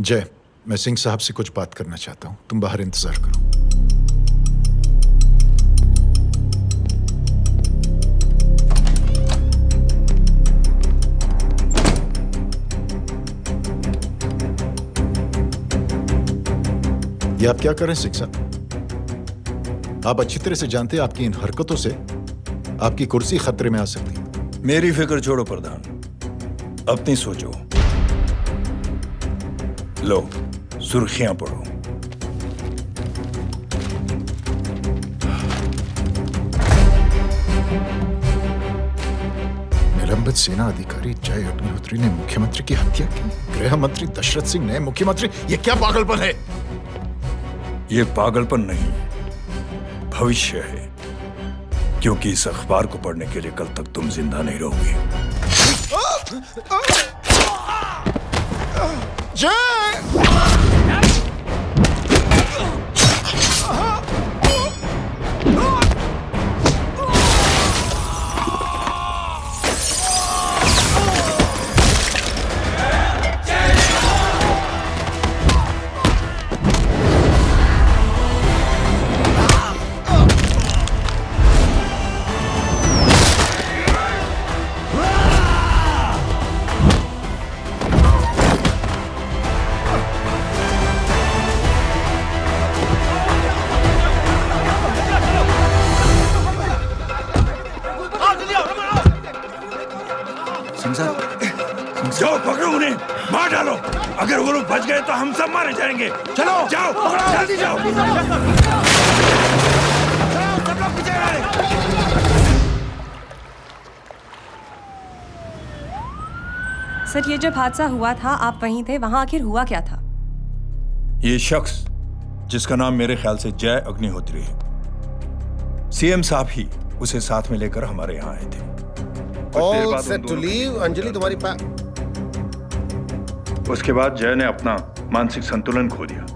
जय, मैं सिंह साहब से कुछ बात करना चाहता हूं। तुम बाहर इंतजार करो। ये आप क्या कर रहे हैं सिंह साहब? आप अच्छी तरह से जानते हैं आपकी इन हरकतों से आपकी कुर्सी खतरे में आ सकती है। मेरी फिक्र छोड़ो प्रधान, अपनी सोचो। लो सुर्खियां पढ़ो। निलंबित सेना अधिकारी जय अग्निहोत्री ने मुख्यमंत्री की हत्या की। गृह मंत्री दशरथ सिंह ने मुख्यमंत्री, ये क्या पागलपन है? ये पागलपन नहीं, भविष्य है, क्योंकि इस अखबार को पढ़ने के लिए कल तक तुम जिंदा नहीं रहोगे। जाओ पकड़ो उन्हें, मार डालो। अगर वो लोग बच गए तो हम सब मारे जाएंगे। चलो जाओ, जल्दी जाओ। सर, ये जब हादसा हुआ था आप वहीं थे, वहां आखिर हुआ क्या था? ये शख्स जिसका नाम मेरे ख्याल से जय अग्निहोत्री है, सीएम साहब ही उसे साथ में लेकर हमारे यहाँ आए थे। All set to leave, Anjali तुम्हारी उसके बाद जय ने अपना मानसिक संतुलन खो दिया,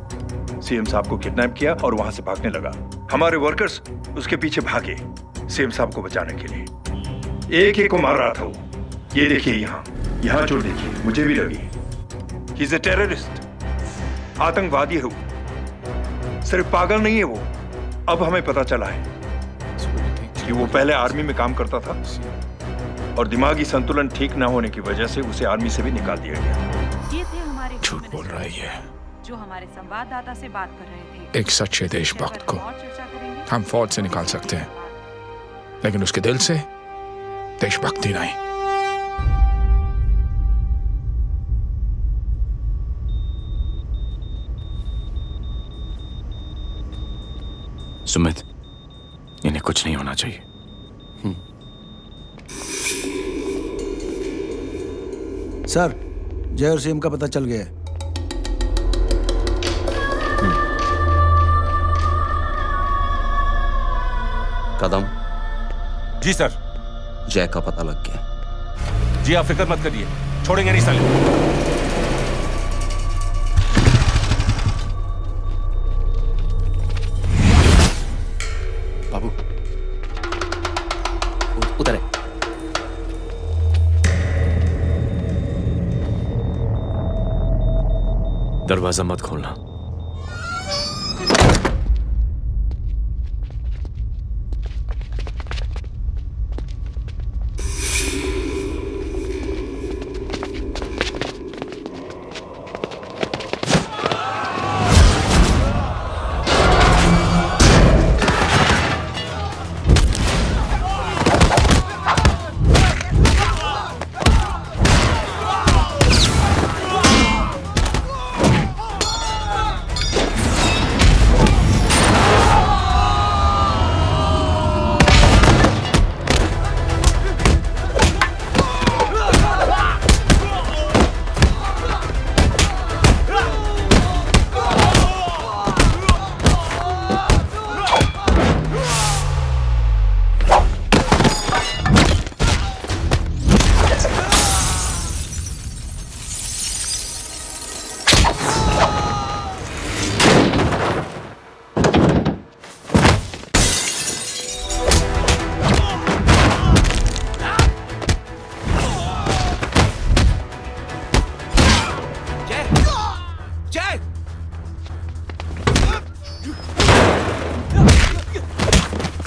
सीएम साहब को किडनैप किया और वहां से भागने लगा। हमारे वर्कर्स उसके पीछे भागे सीएम साहब को बचाने के लिए। एक एक को मार रहा था वो। ये देखिए यहाँ चोट देखिए, मुझे भी लगी। ही इज अ टेररिस्ट, आतंकवादी है वो। सिर्फ पागल नहीं है वो, अब हमें पता चला है कि वो पहले आर्मी में काम करता था और दिमागी संतुलन ठीक न होने की वजह से उसे आर्मी से भी निकाल दिया गया। ये थे हमारे झूठ बोल रहा है ये, जो हमारे संवाददाता से बात कर रहे थे। एक सच्चे देशभक्त को हम फौज से निकाल सकते हैं, लेकिन उसके दिल से देशभक्ति नहीं। सुमित, इन्हें कुछ नहीं होना चाहिए। सर, जय और सीएम का पता चल गया है। कदम। जी सर। जय का पता लग गया। जी आप फिक्र मत करिए, छोड़ेंगे नहीं साले। बाबू उधर है। दरवाजा मत खोलना।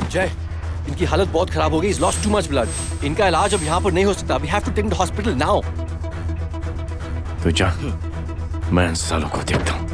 जय, इनकी हालत बहुत खराब हो गई। He's lost too much blood. इनका इलाज अब यहाँ पर नहीं हो सकता। We have to take him to hospital now. तो जा, मैं इन सालों को देखता हूँ।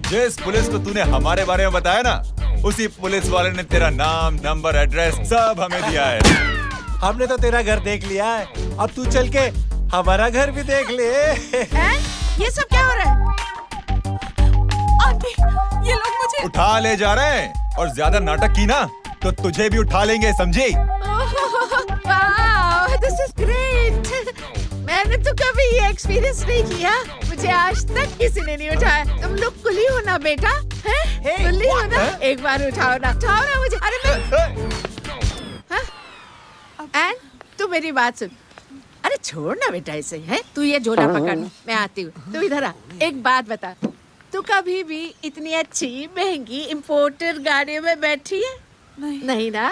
जिस पुलिस को तूने हमारे बारे में बताया ना, उसी पुलिस वाले ने तेरा नाम, नंबर, एड्रेस सब हमें दिया है। हमने तो तेरा घर देख लिया है, अब तू चल के हमारा घर भी देख ले। ये सब क्या हो रहा है? आंटी, ये लोग मुझे उठा ले जा रहे हैं, और ज्यादा नाटक की ना तो तुझे भी उठा लेंगे, समझी? This is great. मैंने तो कभी ये एक्सपीरियंस नहीं किया, मुझे आज तक किसी ने नहीं उठाया। तुम लोग कुली हो ना बेटा, हैं? कुली हो ना? एक बार उठाओ ना मुझे। अरे मैं एंड तू मेरी बात सुन। अरे छोड़ ना बेटा इसे, हैं? तू ये झोला पकड़, मैं आती हूँ। तू इधर आ, एक बात बता, तू कभी भी इतनी अच्छी महंगी इम्पोर्टेड गाड़ियों में बैठी है? नहीं ना?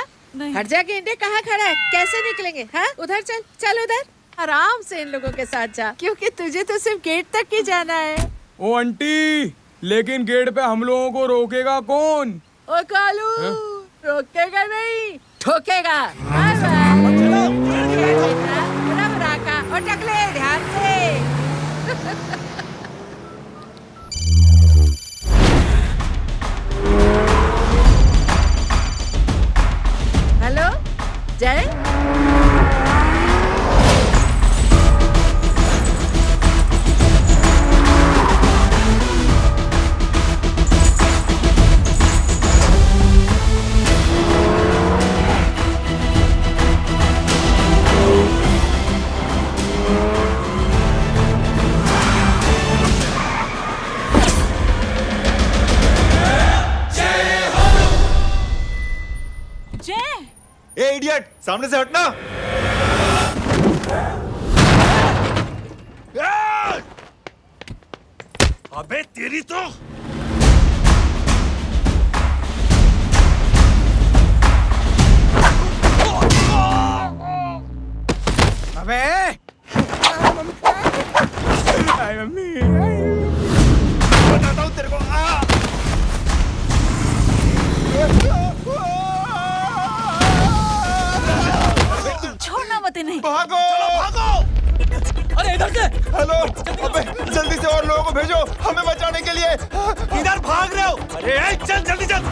हर जगह इंडिया कहाँ खड़ा है, कैसे निकलेंगे? हाँ, उधर चल उधर, आराम से इन लोगों के साथ जा, क्योंकि तुझे तो सिर्फ गेट तक ही जाना है। ओ आंटी, लेकिन गेट पे हम लोगों को रोकेगा कौन? ओ कालू, रोकेगा नहीं, ठोकेगा। और टकले ध्यान से। हेलो जय, ए इडियट, सामने से हटना। अबे तेरी तो अबे मम्मी, बताता हूँ तेरे को। छोड़ना मत इन्हें। भागो, भागो। अरे इधर से। हेलो, अबे जल्दी से और लोगों को भेजो हमें बचाने के लिए। इधर भाग रहे हो? अरे चल जल्दी चल।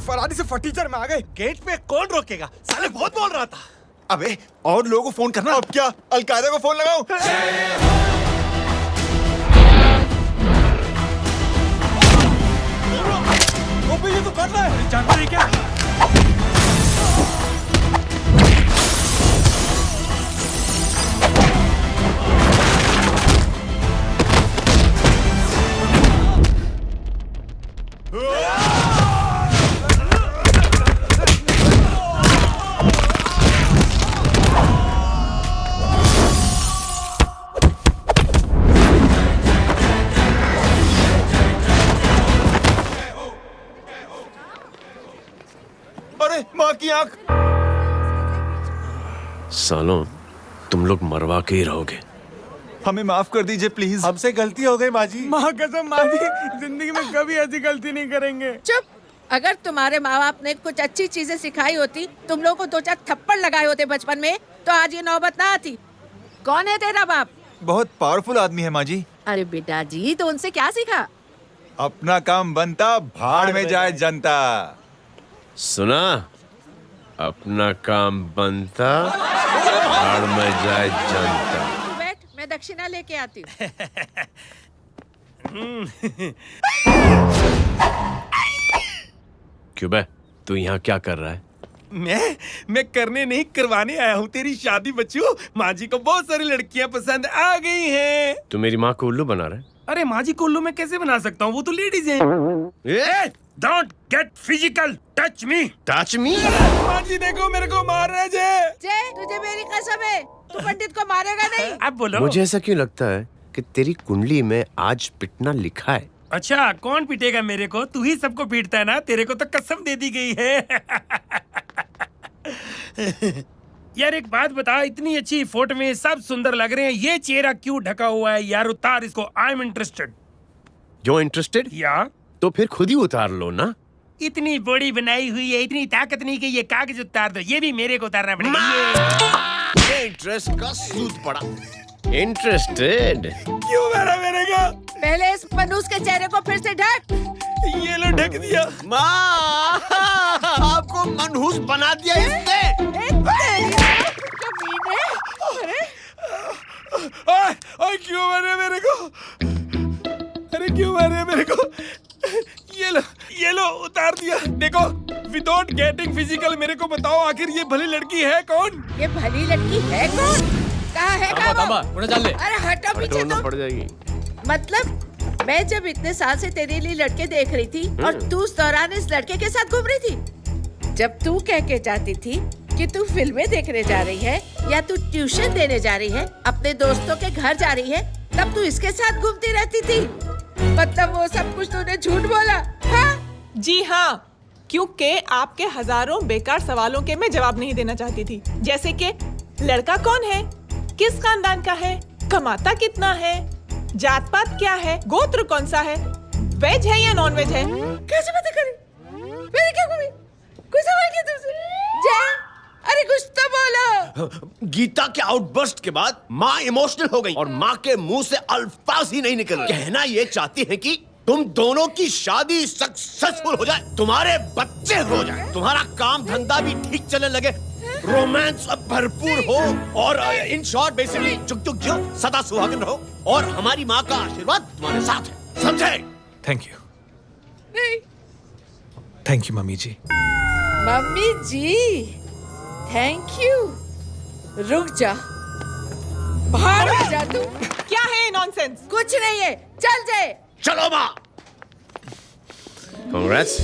फरारी से फटीचर में आ गए। गेट पे कौन रोकेगा? साले बहुत बोल रहा था। अबे और लोगों को फोन करना। अब क्या अलकायदा को फोन लगाऊं? वो ये तो कर रहा है। जानता है क्या? अरे माँ की आंख। सालों तुम लोग मरवा के ही रहोगे। हमें माफ कर दीजिए प्लीज। हमसे गलती हो गई माँ जी। माँ कसम माँ जी, जिंदगी में कभी ऐसी गलती नहीं करेंगे। चुप। अगर तुम्हारे माँ बाप ने कुछ अच्छी चीजें सिखाई होती, तुम लोगों को 2-4 थप्पड़ लगाए होते बचपन में, तो आज ये नौबत ना आती। कौन है तेरा बाप? बहुत पावरफुल आदमी है माँ जी। अरे बेटा जी, तो उनसे क्या सीखा? अपना काम बनता, भाड़ में जाए जनता। सुना? अपना काम बनता, भाड़ में जाए जनता। बैठ, मैं दक्षिणा लेके आती हूँ। क्यों बे, तू यहाँ क्या कर रहा है? मैं करने नहीं करवाने आया हूँ तेरी शादी बच्चू। माँ जी को बहुत सारी लड़कियाँ पसंद आ गई हैं। तू मेरी माँ को उल्लू बना रहा है? अरे माँ जी को उल्लू मैं कैसे बना सकता हूँ? वो तो लेडीज हैं। Don't get physical. Touch me. Touch me? माँ जी देखो मेरे को मार रहे जय। जय, तुझे मेरी कसम है, तू पंडित को मारेगा नहीं। अब बोलो। मुझे ऐसा क्यों लगता है कि तेरी कुंडली में आज पिटना लिखा है? अच्छा, कौन पीटेगा मेरे को? तू ही सबको पीटता है ना। तेरे को तो कसम दे दी गई है। यार एक बात बता, इतनी अच्छी फोटो में सब सुंदर लग रहे हैं, ये चेहरा क्यों ढका हुआ है? यार उतार इसको। I am interested. You're interested? या तो फिर खुद ही उतार लो ना। इतनी बॉडी बनाई हुई है, इतनी ताकत नहीं कि ये कागज उतार दो। ये भी मेरे को उतारना पड़ेगा। ये इंटरेस्ट का सूद पड़ा। इंटरेस्टेड? क्यों मारा मेरे को? पहले इस मनूस के चेहरे को फिर से ढक। ये लो ढक दिया। माँ, आपको मनहूस बना दिया इसने। ओए क्यों मारे मेरे को? अरे क्यों मारे मेरे को? ये लो उतार दिया। देखो, विदाउट गेटिंग फिजिकल मेरे को बताओ आखिर ये भली लड़की है कौन? ये भली लड़की है कौन? कहाँ है कहाँ? ले। अरे हटो पीछे तो। पड़ जाएगी। मतलब मैं जब इतने साल से तेरे लिए लड़के देख रही थी और तू उस दौरान इस लड़के के साथ घूम रही थी। जब तू कह के जाती थी कि तू फिल्में देखने जा रही है या तू ट्यूशन देने जा रही है, अपने दोस्तों के घर जा रही है, तब तू इसके साथ घूमती रहती थी। मतलब वो सब कुछ तूने झूठ बोला? हाँ? जी हाँ, क्योंकि आपके हजारों बेकार सवालों के मैं जवाब नहीं देना चाहती थी। जैसे कि लड़का कौन है, किस खानदान का है, कमाता कितना है, जात पात क्या है, गोत्र कौन सा है, वेज है या नॉन वेज है। कैसे पता करें? मैंने क्या कोई सवाल किया तुमसे? जय, अरे कुछ तो बोलो। गीता के आउटबर्स्ट के बाद माँ इमोशनल हो गई और माँ के मुंह से अल्फाज ही नहीं निकल रहे। कहना ये चाहती है कि तुम दोनों की शादी सक्सेसफुल हो जाए, तुम्हारे बच्चे हो जाए, तुम्हारा काम धंधा भी ठीक चलने लगे, रोमांस अब भरपूर हो और इन शॉर्ट बेसिकली जुग जुग जियो, सदा सुहागन रहो और हमारी माँ का आशीर्वाद तुम्हारे साथ है। समझे? Thank you. Thank you mummy ji. Mummy ji thank you. रुक जा, बाहर आ जा तू। क्या है नॉनसेंस? कुछ नहीं है, चल जाए। चलो माँ। कांग्रेस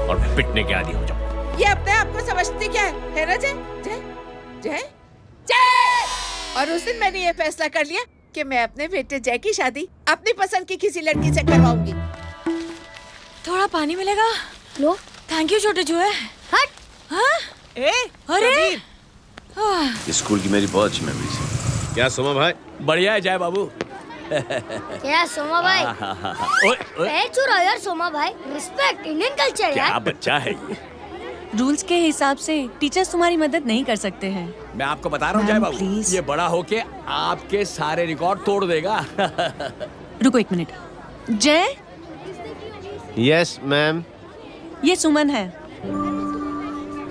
और पिटने के आदी हो जाओ। ये अपने आप को समझती क्या है ना? जय जय जय जय। और उस दिन मैंने ये फैसला कर लिया कि मैं अपने बेटे जय की शादी अपनी पसंद की किसी लड़की से करवाऊंगी। थोड़ा पानी मिलेगा? लो। थैंक यू छोटे जुए। हट। हाँ? अरे स्कूल की मेरी बहुत अच्छी मेमोरीज है। क्या सोमा भाई? बढ़िया है जय बाबू। क्या सोमा भाई? पैच हो रहा यार सोमा भाई, रिस्पेक्ट इंडियन कल्चर यार। क्या बच्चा है ये? रूल्स के हिसाब से टीचर्स तुम्हारी मदद नहीं कर सकते हैं। मैं आपको बता रहा हूँ जय बाबू, ये बड़ा होके आपके सारे रिकॉर्ड तोड़ देगा। रुको एक मिनट। जय। Yes ma'am. ये सुमन है।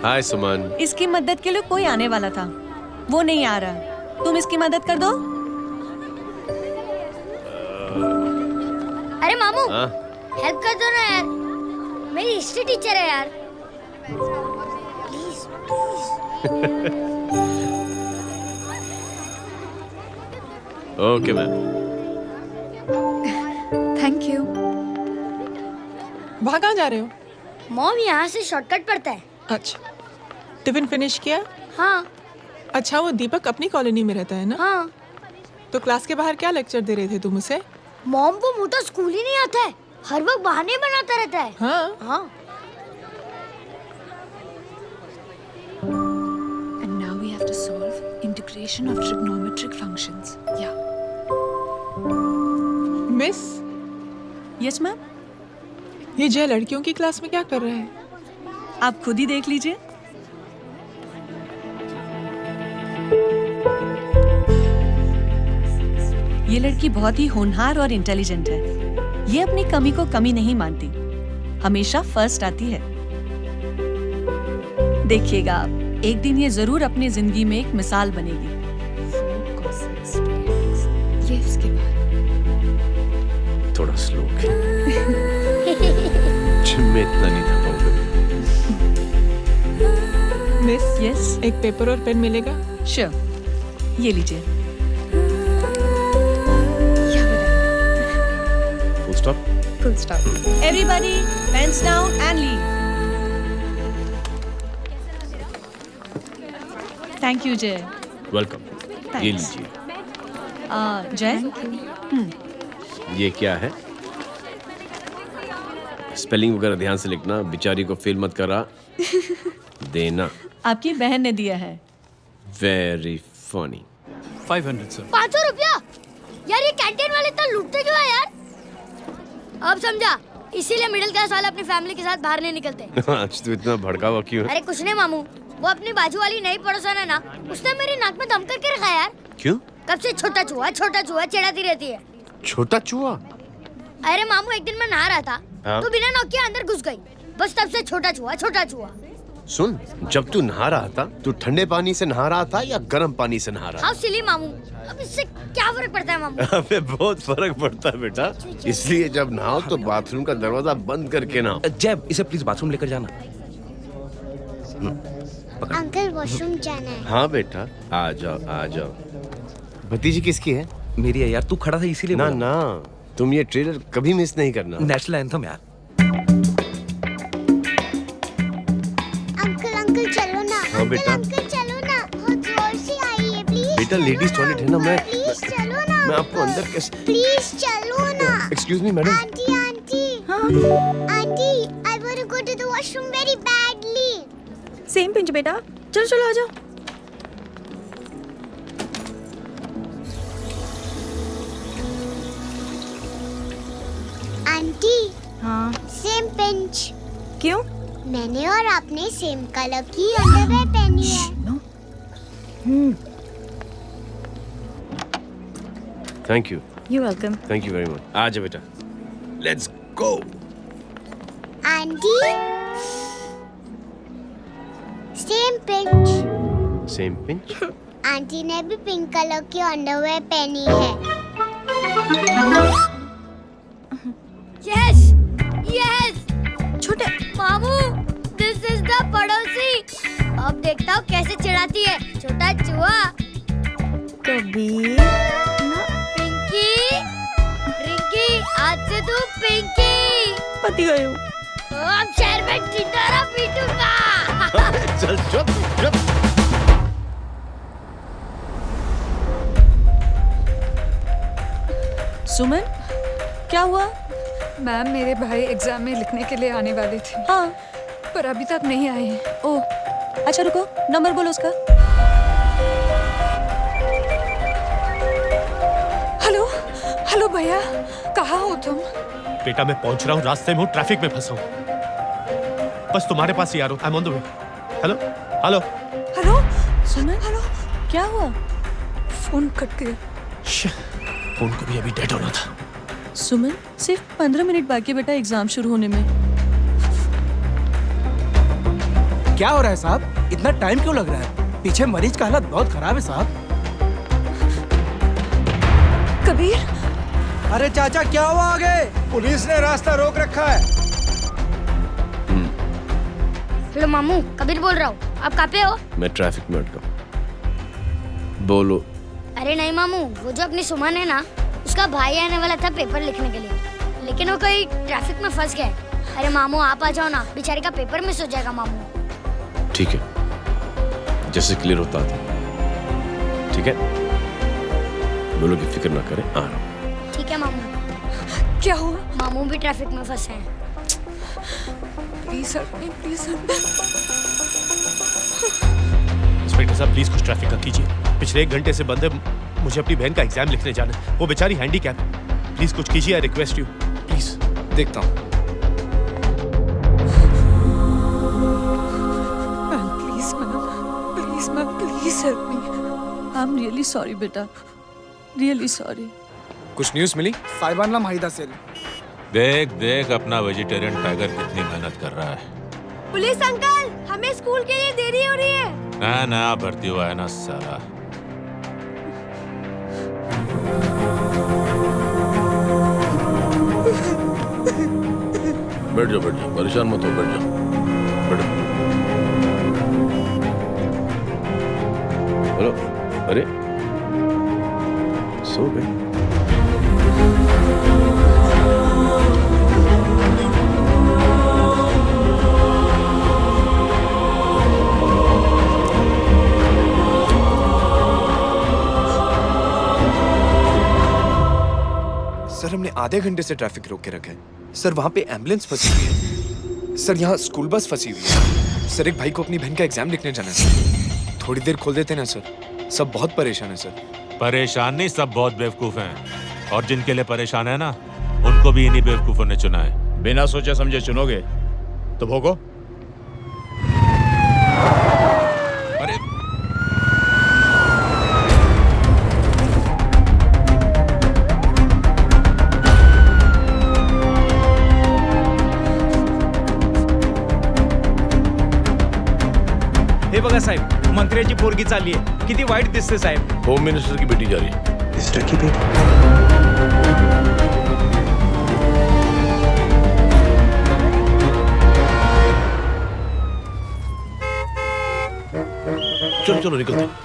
हाय सुमन। इसकी मदद के लिए कोई आने वाला था, वो नहीं आ रहा। तुम इसकी मदद कर दो। अरे मामू, हेल्प कर दो ना यार, मेरी हिस्ट्री टीचर है यार। Please please. Okay ma'am. Thank you. वहाँ कहाँ जा रहे हो? मॉम यहाँ से शॉर्टकट पड़ता है। अच्छा, टिफिन फिनिश किया? हाँ। अच्छा, वो दीपक अपनी कॉलोनी में रहता है ना? हाँ। तो क्लास के बाहर क्या लेक्चर दे रहे थे तुम उसे? मॉम को मुंह तो स्कूल ही नहीं आता है, हर वक्त बहाने बनाता रहता है। हाँ। हाँ। And now we have to solve integration of trigonometric functions. Yeah. Miss. Yes ma'am. ये जय लड़कियों की क्लास में क्या कर रहा है? आप खुद ही देख लीजिए। ये लड़की बहुत ही होनहार और इंटेलिजेंट है। ये अपनी कमी को कमी नहीं मानती, हमेशा फर्स्ट आती है। देखिएगा आप, एक दिन ये जरूर अपनी जिंदगी में एक मिसाल बनेगी। ये इसके बाद थोड़ा स्लो मैं इतना नहीं था पाऊंगा। मिस, यस, एक पेपर और पेन मिलेगा? श्योर, ये लीजिए। Full stop. Full stop. Everybody, pens down and leave. Thank you, Jay. Welcome. ये लीजिए। जय, ये क्या है? स्पेलिंग वगैरह ध्यान से लिखना, बेचारी को फेल मत करा देना। आपकी बहन ने दिया है। Very funny. 500 सर। 500 रुपया? यार ये कैंटीन वाले इतना लूटते क्यों है यार? अब समझा, इसीलिए मिडिल क्लास वाले अपनी फैमिली के साथ बाहर नहीं निकलते। आज तो इतना भड़का हुआ क्यों है? अरे कुछ नहीं मामू, वो अपनी बाजू वाली नई पड़ोसन है ना, उसने मेरी नाक में दम करके रखा यार। क्यों? कब से छोटा चूहा चिढ़ाती रहती है। छोटा चूहा? अरे मामू, एक दिन मैं नहा रहा था, हाँ? तो बिना नॉक के अंदर घुस गई, बस तब से छोटा चूहा। सुन, जब तू नहा रहा था, तू ठंडे पानी से नहा रहा था या गर्म पानी से नहा रहा था? हाँ सिली मामू, अब इससे क्या फर्क पड़ता है मामू? अबे बहुत फर्क पड़ता है बेटा, इसलिए जब नहाओ तो बाथरूम का दरवाजा बंद करके नहाओ। जैब, इसे प्लीज बाथरूम लेकर जाना। अंकल वॉशरूम जाना है। हाँ बेटा, आ जाओ। भतीजी किसकी है? मेरी है यार, तू खड़ा था इसीलिए। ना, तुम ये ट्रेलर कभी मिस नहीं करना। नेशनल एंथम यार। अंकल चलो ना। हाँ बेटा। अंकल चलो ना, बहुत जोर से आई है, प्लीज। बेटा लेडीज टॉयलेट है ना, प्लीज चलो ना। मैं आपको अंदर कैसे? प्लीज चलो ना। Excuse me madam. Aunty, I want to go to the washroom very badly. Same pinch बेटा, चलो आ जाओ। आंटी। हाँ। Same pinch. क्यों? मैंने और आपने सेम कलर की अंडरवेयर पहनी है। Thank you. You welcome. Thank you very much. आ जा बेटा, let's go. Aunty, same pinch. Aunty ने भी पिंक कलर की अंडरवेयर पहनी है। यस। छोटे मामू, दिस इज द पड़ोसी। अब देखता हूँ कैसे चिढ़ाती है छोटा चूहा। कभी पिंकी, रिंकी, आज से तू पिंकी। पति गई हूँ। अब शहर में टिटोरा पीटूंगा। चल चुप। सुमन, क्या हुआ? मैम, मेरे भाई एग्जाम में लिखने के लिए आने वाले थे। हाँ, पर अभी तक नहीं आए हैं। ओह, अच्छा रुको, नंबर बोलो उसका। हेलो भैया, कहाँ हो तुम? बेटा मैं पहुंच रहा हूँ, रास्ते में हूँ, ट्रैफिक में फंसा हूँ, बस तुम्हारे पास ही आ रहा हूँ। I am on the way. Hello. Suman, क्या हुआ? फोन कट गया। फोन को भी अभी डेड होना था। सुमन, सिर्फ 15 मिनट बाकी बेटा एग्जाम शुरू होने में। क्या हो रहा है साहब? इतना टाइम क्यों लग रहा है? पीछे मरीज का हालत बहुत खराब है साहब। कबीर, अरे चाचा क्या हुआ आगे? पुलिस ने रास्ता रोक रखा है। हेलो मामू, कबीर बोल रहा हूँ। आप कहाँ पे हो? मैं ट्रैफिक में अटका। बोलो। अरे नहीं मामू, वो जो अपनी सुमन है ना, उसका भाई आने वाला था पेपर लिखने के लिए, लेकिन वो कहीं ट्रैफिक में फंस गया। अरे मामू आप आ जाओ ना, बेचारे का पेपर मिस हो जाएगा मामू। ठीक है, जैसे क्लियर होता था। ठीक है, बोलो कि फिक्र ना करें, आ रहा हूँ। ठीक है मामू। क्या हुआ? मामू भी ट्रैफिक में फंसे हैं। Please help me, please help me. Inspector साहब प्लीज कुछ ट्रैफिक का कीजिए। पिछले 1 घंटे से बंद है, मुझे अपनी बहन का एग्जाम लिखने जाना है। वो बेचारी हैंडीकैप है। प्लीज कुछ कीजिए, आई रिक्वेस्ट यू प्लीज। देखता हूँ। Ma'am please help me. I am really sorry बेटा, रियली सॉरी। कुछ न्यूज़ मिली? साहिबाना माहिदा सेल। देख देख अपना वेजिटेरियन टाइगर कितनी मेहनत कर रहा है। पुलिस अंकल, हमें स्कूल के लिए देरी हो रही है। नया भर्ती हुआ है ना साला। बैठ जाओ, परेशान मत हो, बैठ जाओ, बैठो। हेलो, अरे सो गए? सर हमने आधे घंटे से ट्रैफिक रोक के रखा है। सर वहाँ पे एम्बुलेंस फंसी हुई है। सर यहाँ स्कूल बस फंसी हुई है। सर एक भाई को अपनी बहन का एग्जाम लिखने जाना है। थोड़ी देर खोल देते ना सर, सब बहुत परेशान है सर। परेशान नहीं, सब बहुत बेवकूफ हैं। और जिनके लिए परेशान है ना, उनको भी इन्हीं बेवकूफों ने चुना है। बिना सोचे समझे चुनोगे तो भोगो। अरे हे बघा साहेब, मंत्र्याची पोरगी चालली आहे. किती वाईट दिसते साहेब. होम मिनिस्टर की बेटी जा रही है। मिनिस्टर की बेटी? चलो चलो निकलते।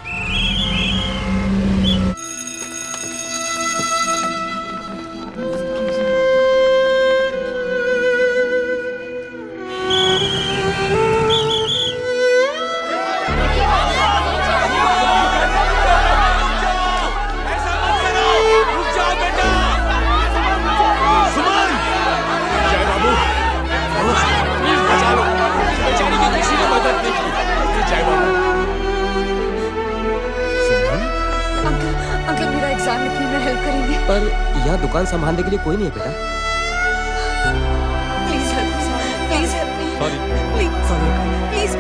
पर यहाँ दुकान संभालने के लिए कोई नहीं है बेटा। Please help me, please help me, please please.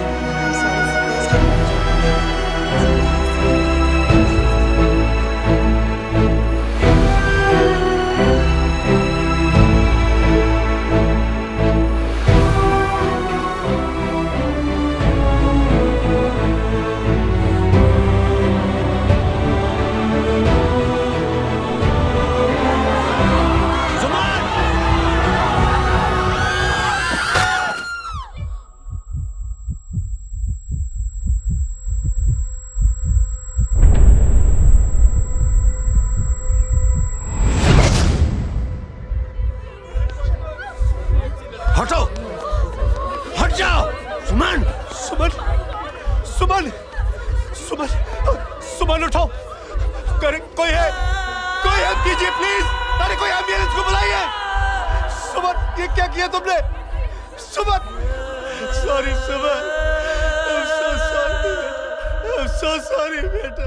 हटो, हट जाओ। सुमन, सुमन, सुमन, सुमन, सुमन उठो। कोई है, कोई हेल्प कीजिए प्लीज। अरे कोई एम्बुलेंस को बुलाइए। सुमन, ये क्या किया तुमने? Suman, sorry Suman, I'm so sorry, I'm so sorry बेटा।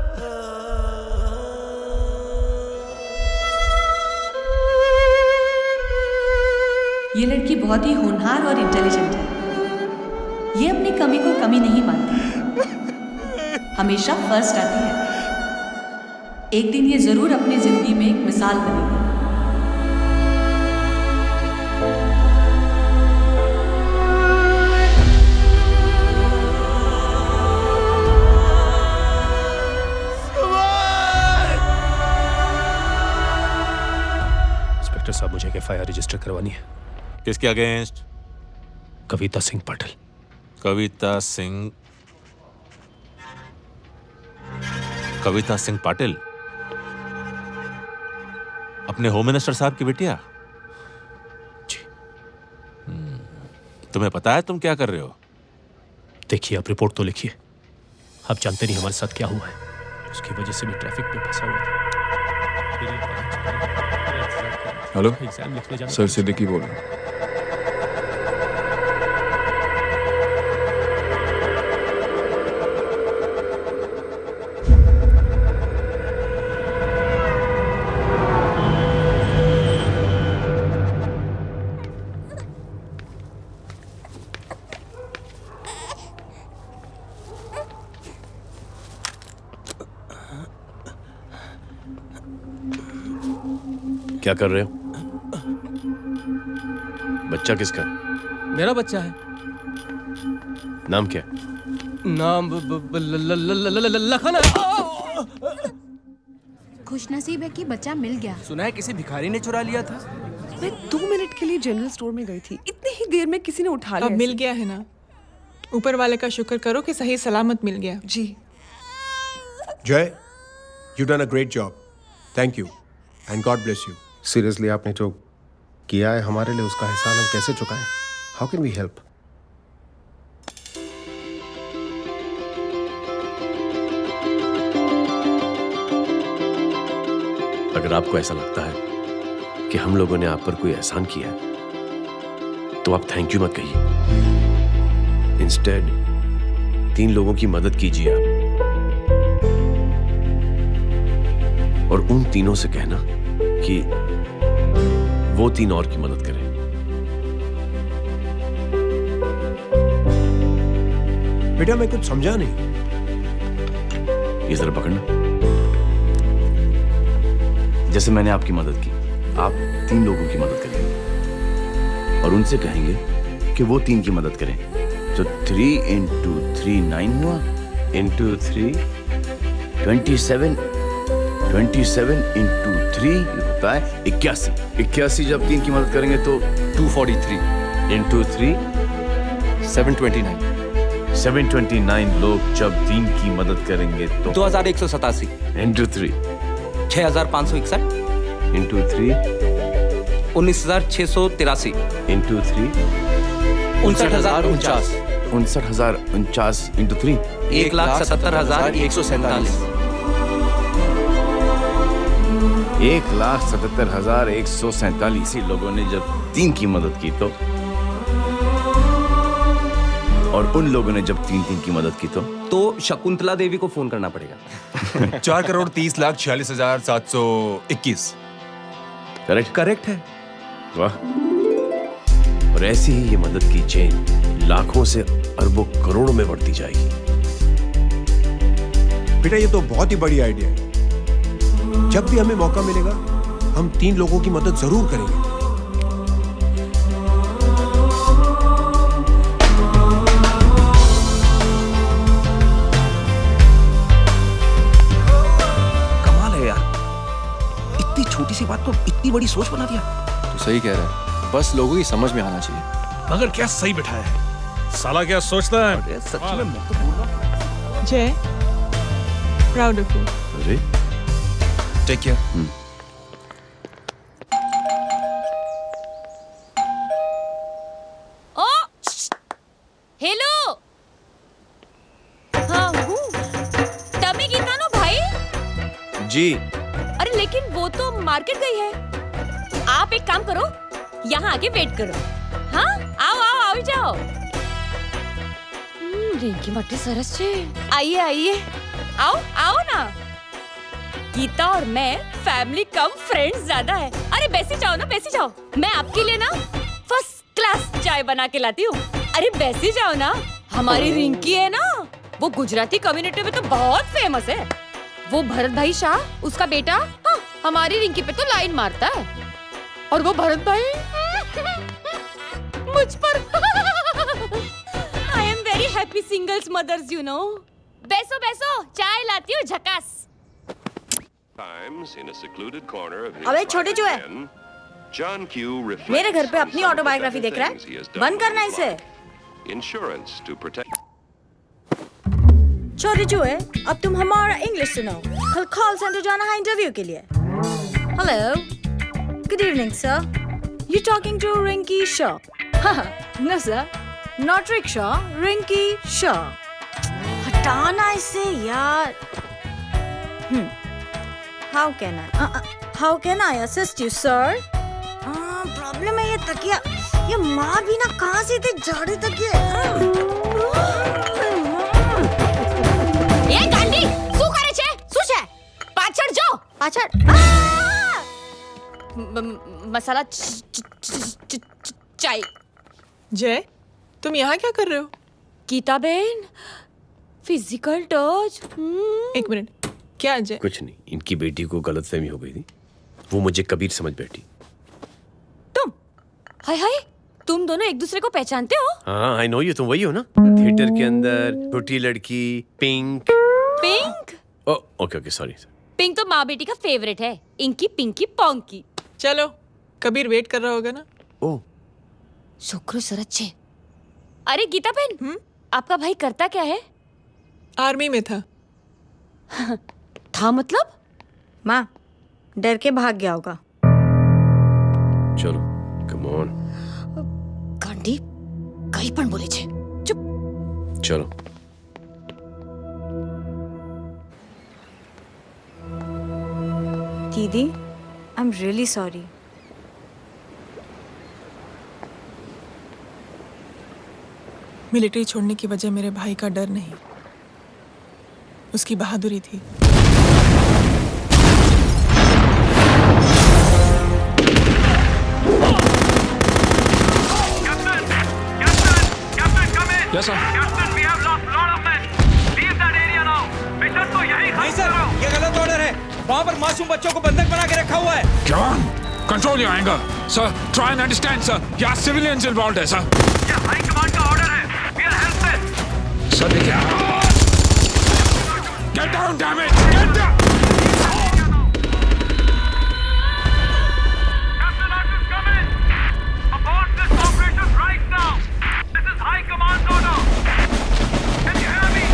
ये लड़की बहुत ही होनहार और इंटेलिजेंट है। ये अपनी कमी को कमी नहीं मानती, हमेशा फर्स्ट आती है। एक दिन ये जरूर अपनी जिंदगी में एक मिसाल बनेगी। रजिस्टर करवानी है। किसके अगेंस्ट? कविता सिंह पाटिल। कविता सिंह पाटिल, अपने होम मिनिस्टर साहब की बेटिया? जी। तुम्हें पता है तुम क्या कर रहे हो? देखिए, आप रिपोर्ट तो लिखिए। आप जानते नहीं हमारे साथ क्या हुआ है। उसकी वजह से मैं ट्रैफिक में फंसा हुआ था। हेलो एग्जाम लिखने जाना। सर सिद्दीकी बोल रहा हूँ। क्या कर रहे हो? बच्चा किसका? मेरा बच्चा है। नाम क्या? नाम लखन। खुशनसीब है कि बच्चा मिल गया। सुना है किसी भिखारी ने चुरा लिया था। मैं 2 मिनट के लिए जनरल स्टोर में गई थी, इतनी ही देर में किसी ने उठा लिया। अब मिल गया है ना? ऊपर वाले का शुक्र करो कि सही सलामत मिल गया। जी। जय, you done a great job. Thank you and God bless you. Seriously आपने जो किया है हमारे लिए, उसका एहसान हम कैसे चुकाएं? How can we help? अगर आपको ऐसा लगता है कि हम लोगों ने आप पर कोई एहसान किया है, तो आप थैंक यू मत कहिए। इंस्टेड 3 लोगों की मदद कीजिए आप, और उन तीनों से कहना कि वो 3 और की मदद करें। बेटा मैं कुछ समझा नहीं। ये जरा पकड़ना। जैसे मैंने आपकी मदद की, आप 3 लोगों की मदद करेंगे और उनसे कहेंगे कि वो 3 की मदद करें। तो 3 into 3 9 हुआ, into 3 27 into 3 होता है 81। 81 जब 3 की मदद करेंगे तो 243 into 3 729। 729 लोग जब 3 की मदद करेंगे तो 2187 into 3 6561 into 3 19683 into 3 59049 59049 into 3 1,77,147 1,77,147 लोगों ने जब 3 की मदद की तो, और उन लोगों ने जब 3 की मदद की तो शकुंतला देवी को फोन करना पड़ेगा। 4,30,46,721। करेक्ट है। वाह। और ऐसी ही ये मदद की चेन लाखों से अरबों करोड़ों में बढ़ती जाएगी। बेटा ये तो बहुत ही बड़ी आइडिया है। जब भी हमें मौका मिलेगा हम 3 लोगों की मदद जरूर करेंगे। कमाल है यार, इतनी छोटी सी बात को इतनी बड़ी सोच बना दिया। तू सही कह रहा है, बस लोगों की समझ में आना चाहिए। मगर क्या सही बिठाया है साला, क्या सोचता है? सच में मैं तो बोल रहा हूं। जय, प्राउड ऑफ यू। अरे टेक केयर। ओ हेलो, हाँ हूँ। तभी गीता नो भाई जी। अरे लेकिन वो तो मार्केट गई है। आप एक काम करो, यहाँ आके वेट करो। हाँ आओ आओ आओ जाओ। रिंकी मट्टी सरस छे। आइए आइए, आओ आओ ना। गीता और मैं फैमिली कम फ्रेंड्स ज्यादा है। अरे बैसी जाओ ना, बैसी जाओ। मैं आपके लिए ना फर्स्ट क्लास चाय बना के लाती हूँ। अरे बैसी जाओ ना। हमारी रिंकी है ना, वो गुजराती कम्युनिटी में तो बहुत फेमस है। वो भरत भाई शाह, उसका बेटा, हाँ, हमारी रिंकी पे तो लाइन मारता है। और वो भरत भाई मुझ पर। I am very happy singles mothers you know. बैसो बैसो, चाय लाती हूँ झकास। Times in a secluded corner of his अबे छोटे जो है, John Q reflects मेरे घर पे on अपनी some of the autobiography better देख रहा things he has है, done बंद with करना his इसे। life. Insurance to protect. चोरी चूहे, अब तुम हमारा इंग्लिश सुनो। कल कॉल सेंटर जाना है इंटरव्यू के लिए। Hello, good evening sir. You talking to Rinki Shaw? No sir, not rickshaw, Rinki Shaw. हटाना इसे यार। How can I assist you, sir? Problem है ये तकिया, ये माँ भी ना कहाँ से इतने जाड़े तकिए। એ ગાંડી શું કરે છે? શું છે? પાછળ જો. પાછળ. મસાલા चाय. जय, तुम यहाँ क्या कर रहे हो? गीता बहन, फिजिकल टच। एक मिनट, क्या जय? कुछ नहीं, इनकी बेटी को गलतफहमी हो गई थी, वो मुझे कबीर समझ बैठी। हाय हाय, तुम दोनों एक दूसरे को पहचानते हो? हाँ, आई नो यू, तुम वही हो ना? थिएटर के अंदर छोटी लड़की pink. Pink? Okay okay, sorry. Pink तो माँ बेटी का फेवरेट है, इंकी पिंकी पोंकी। चलो, कबीर वेट कर रहा होगा ना? ओह, शुक्र सरच्चे। अरे गीता बहन, आपका भाई करता क्या है? आर्मी में था। था मतलब? माँ, डर के भाग गया होगा। चलो, कम ऑन। गांडी, कहीं पण बोले छे। चुप। चलो। दीदी, I am really sorry. Military छोड़ने की वजह मेरे भाई का डर नहीं, उसकी बहादुरी थी। Yes, sir. नहीं सर, ये गलत ऑर्डर है। वहाँ पर मासूम बच्चों को बंधक बना के रखा हुआ है। John, control your anger. Sir, try and understand, sir. यहाँ civilians involved है, sir. ये हाई कमांड का ऑर्डर है। We are helpless. Sir, देखिए। Get down, damn it! Get down! Captain Arthur's coming. Abort this operation right now. This is high command order. Can you hear me?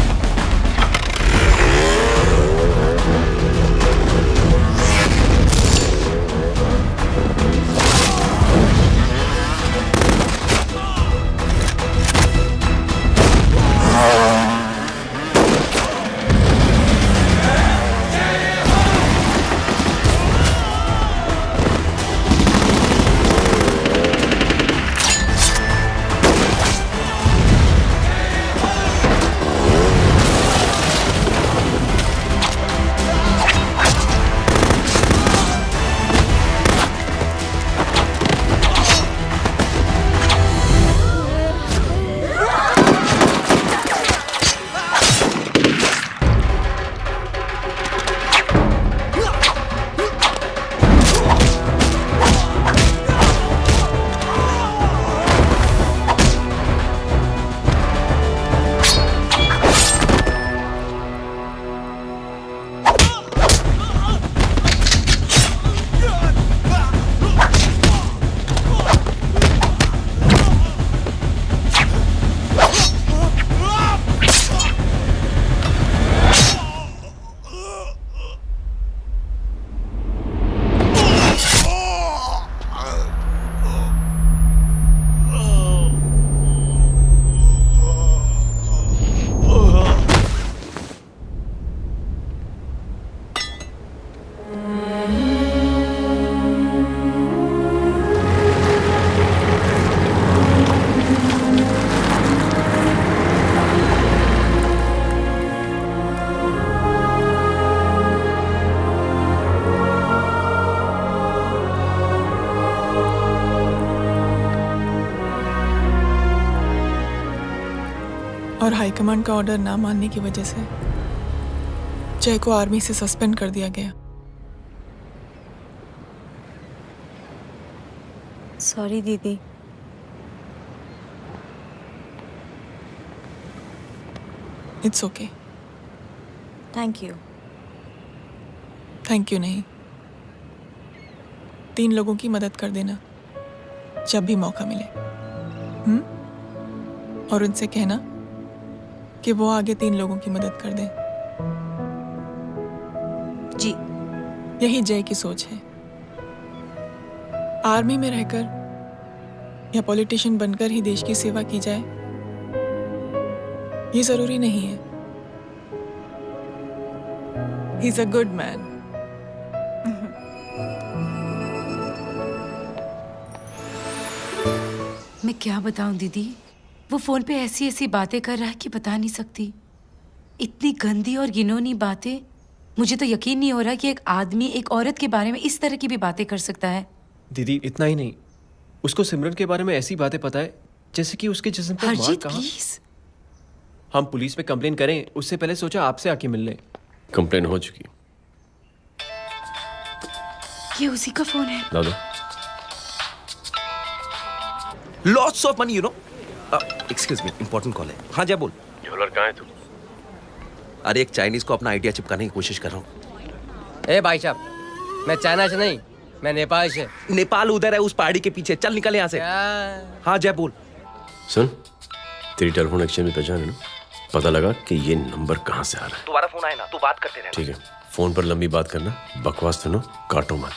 और high command का order ना मानने की वजह से जय को आर्मी से सस्पेंड कर दिया गया। सॉरी दीदी। It's okay. Thank you. Thank you नहीं, 3 लोगों की मदद कर देना जब भी मौका मिले। और उनसे कहना कि वो आगे 3 लोगों की मदद कर दें। जी। यही जय की सोच है। आर्मी में रहकर या पॉलिटिशियन बनकर ही देश की सेवा की जाए, ये जरूरी नहीं है। He is a good man. मैं क्या बताऊं दीदी, वो फोन पे ऐसी ऐसी बातें कर रहा है कि बता नहीं सकती। इतनी गंदी और घिनौनी बातें। मुझे तो यकीन नहीं हो रहा कि एक आदमी एक औरत के बारे में इस तरह की भी बातें कर सकता है। दीदी इतना ही नहीं, उसको सिमरन के बारे में ऐसी बातें पता है जैसे कि उसके जिस्म पर मार कहाँ। प्लीज। हम पुलिस में कंप्लेन करें उससे पहले सोचा आपसे आके मिल ले। कंप्लेन हो चुकी। ये उसी का फोन है। दादा lots of money, you know. Excuse me, important call है। हाँ जय बोल। ज्वेलर कहाँ है तू? अरे एक चाइनीज को अपना आइडिया चिपकाने की कोशिश कर रहा हूँ। ए भाई साहब, मैं चाइना से नहीं, मैं नेपाल से। नेपाल उधर है, उस पहाड़ी के पीछे। चल निकल यहाँ से। हाँ जय बोल। सुन, तेरी टेलीफोन एक्सचेंज में पहचान है ना? पता लगा कि ये नंबर कहाँ से आ रहा है। दोबारा फोन आए ना तो बात करते रहना। ठीक है, फोन पर लंबी बात करना, बकवास सुनो, काटो मत।